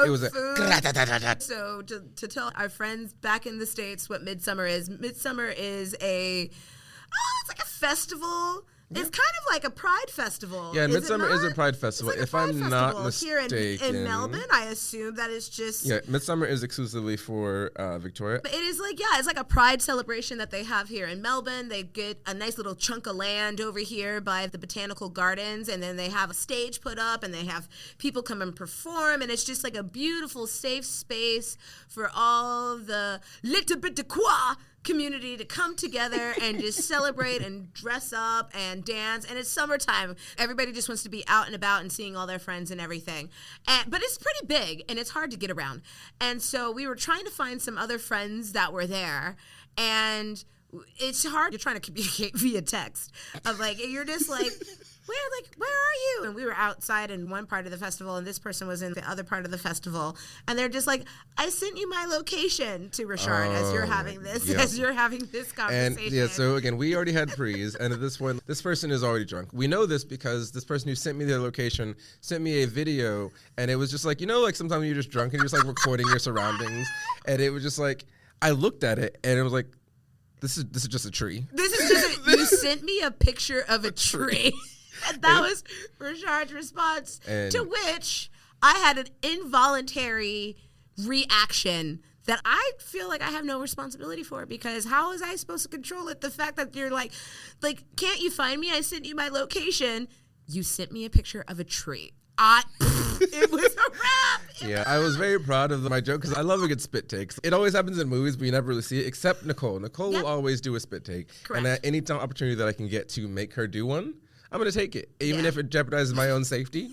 It was
food. So to tell our friends back in the States what Midsummer is it's like a festival. It's kind of like a pride festival.
Yeah, Midsummer is a pride festival.
It's like if I'm not mistaken. Here in Melbourne, I assume that it's just...
Yeah, Midsummer is exclusively for Victoria.
But it is like, it's like a pride celebration that they have here in Melbourne. They get a nice little chunk of land over here by the Botanical Gardens, and then they have a stage put up, and they have people come and perform, and it's just like a beautiful, safe space for all the little bit de quoi community to come together and just celebrate and dress up and dance. And it's summertime. Everybody just wants to be out and about and seeing all their friends and everything. But it's pretty big and it's hard to get around. And so we were trying to find some other friends that were there. And it's hard. You're trying to communicate via text of like, you're just like, where are you? And we were outside in one part of the festival, and this person was in the other part of the festival. And they're just like, I sent you my location to Ri'chard as you're having this conversation.
And so again, we already had pre's, and at this point, this person is already drunk. We know this because this person who sent me their location sent me a video, and it was just like, like sometimes you're just drunk and you're just like recording your surroundings, and it was just like, I looked at it, and it was like, this is just a tree.
You sent me a picture of a tree. And that was Ri'chard's response, to which I had an involuntary reaction that I feel like I have no responsibility for, because how was I supposed to control it? The fact that you're like, can't you find me? I sent you my location. You sent me a picture of a tree. It was a wrap.
I was very proud of my joke because I love a good spit take. It always happens in movies, but you never really see it, except Nicole. Nicole will always do a spit take.
Correct.
And at any opportunity that I can get to make her do one, I'm going to take it, even if it jeopardizes my own safety,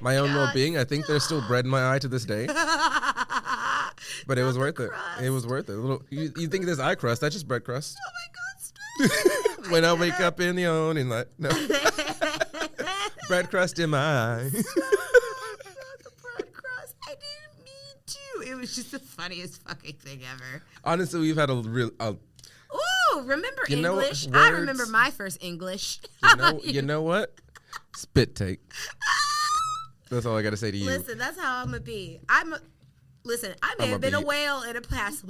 my own well-being. I think there's still bread in my eye to this day. But it was worth it. It was worth it. You think there's eye crust, that's just bread crust.
Oh, my God, stop.
When I wake up in the morning, like, no. Bread crust in my eye.
The bread crust. I didn't mean to. It was just the funniest fucking thing ever.
Honestly, we've had a real...
Ooh, remember English? I remember my first English.
You know what? Spit take. That's all I got to say to you.
Listen, that's how I'm going to be. I may have been a whale in a past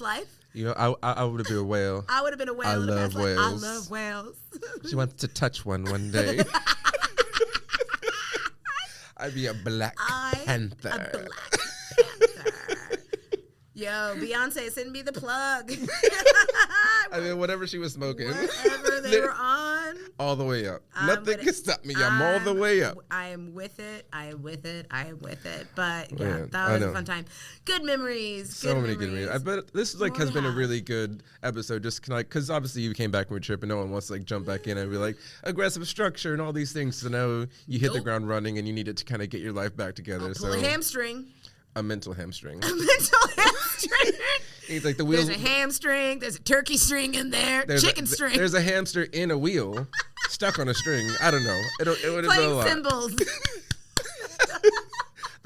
life.
I would have been a whale.
I would have been a whale in a past life. I love whales.
She wants to touch one day. I'd be a black panther.
A black panther. Yo, Beyonce, send me the plug.
I mean, whatever she was smoking.
Whatever they were on.
All the way up. Nothing can stop me. I'm all the way up.
I am with it. I am with it. I am with it. But yeah,
Man,
that was a fun time. Good memories.
So many good memories. I bet this has been a really good episode. Just because obviously you came back from a trip and no one wants to jump back in and be like aggressive structure and all these things. So now you hit the ground running and you needed to kind of get your life back together.
Pull a hamstring.
A mental hamstring.
A mental hamstring.
It's like the wheels.
There's a hamstring. There's a turkey string in there. Chicken string.
There's a hamster in a wheel, stuck on a string. I don't know. It would have been a lot.
Playing cymbals.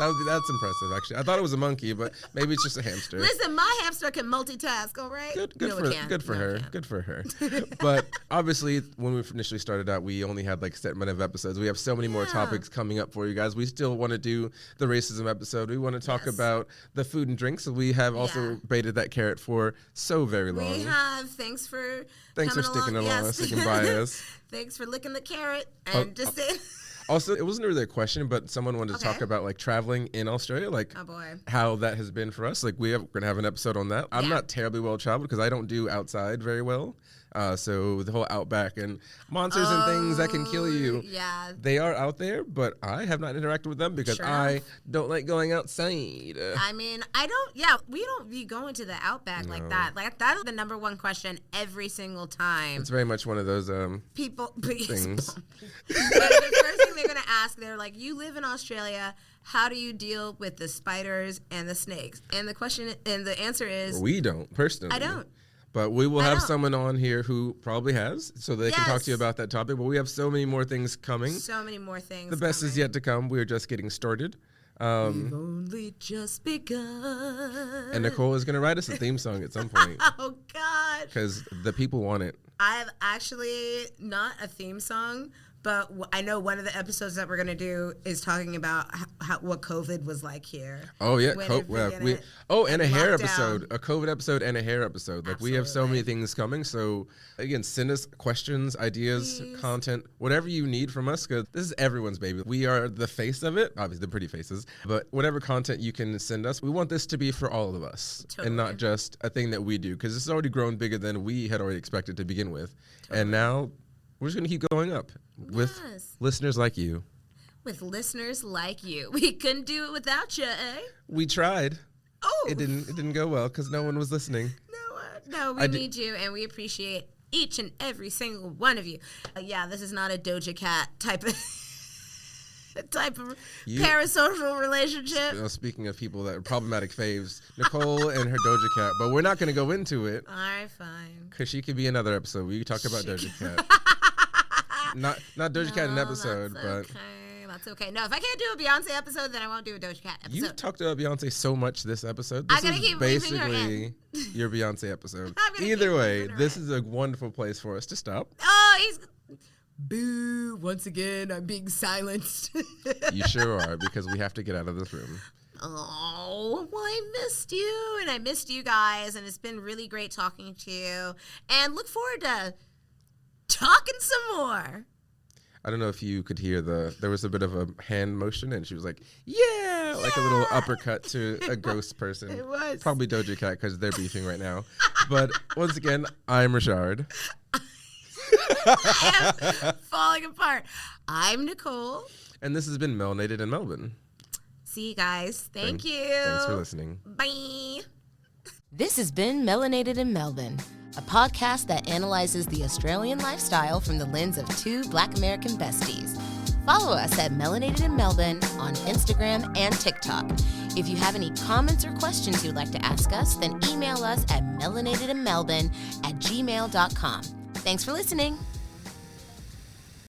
That's impressive, actually. I thought it was a monkey, but maybe it's just a hamster.
Listen, my hamster can multitask, all right?
Good for her. But obviously, when we initially started out, we only had a set amount of episodes. We have so many more topics coming up for you guys. We still want to do the racism episode. We want to talk about the food and drinks. So we have also baited that carrot for so very long.
We have. Thanks for
sticking along, sticking by us.
Thanks for licking the carrot and just saying.
Also, it wasn't really a question, but someone wanted to talk about traveling in Australia, how that has been for us. We're going to have an episode on that. I'm not terribly well traveled because I don't do outside very well. So the whole outback and monsters and things that can kill you, they are out there, but I have not interacted with them because I don't like going outside.
I mean, we don't be going to the outback like that. That is the number one question every single time.
It's very much one of those
people
things.
The first thing they're going to ask, they're like, you live in Australia, how do you deal with the spiders and the snakes? And the answer is...
We don't, personally.
I don't.
But we will have someone on here who probably has, so they can talk to you about that topic. But we have so many more things coming.
So many more things.
The best is yet to come. We're just getting started.
We've only just begun.
And Nicole is going to write us a theme song at some point.
Oh, God.
Because the people want it.
I have actually not a theme song, but I know one of the episodes that we're going to do is talking about what COVID was like here.
Oh, yeah. And a hair episode. A COVID episode and a hair episode. We have so many things coming. So, again, send us questions, ideas, content, whatever you need from us, because this is everyone's baby. We are the face of it, obviously the pretty faces, but whatever content you can send us, we want this to be for all of us and not just a thing that we do, because it's already grown bigger than we had already expected to begin with. And now... we're just going to keep going up with listeners like you.
With listeners like you. We couldn't do it without you, eh?
We tried. Oh. It didn't go well because no one was listening.
No, we need you, and we appreciate each and every single one of you. This is not a Doja Cat type of parasocial relationship.
Speaking of people that are problematic faves, Nicole and her Doja Cat, but we're not going to go into it.
All right, fine.
Because she could be another episode. We talk about Doja Cat. Not Doja Cat in an episode, but...
That's okay. No, if I can't do a Beyonce episode, then I won't do a Doja Cat episode.
You've talked about Beyonce so much this episode.
I'm going to keep leaving her in.
Your Beyonce episode. Either way, this is a wonderful place for us to stop.
Oh, he's... Boo. Once again, I'm being silenced.
You sure are, because we have to get out of this room.
Oh, well, I missed you, and I missed you guys, and it's been really great talking to you. And look forward to talking some more.
I don't know if you could hear there was a bit of a hand motion, and she was like, yeah, like a little uppercut to a ghost person.
It was.
Probably Doja Cat, because they're beefing right now. But once again, I'm Ri'chard.
I am falling apart. I'm Nicole.
And this has been Melanated in Melbourne.
See you guys. Thank you.
Thanks for listening.
Bye.
This has been Melanated in Melbourne, a podcast that analyzes the Australian lifestyle from the lens of two Black American besties. Follow us at Melanated in Melbourne on Instagram and TikTok. If you have any comments or questions you'd like to ask us, then email us at melanatedinmelbourne@gmail.com. Thanks for listening.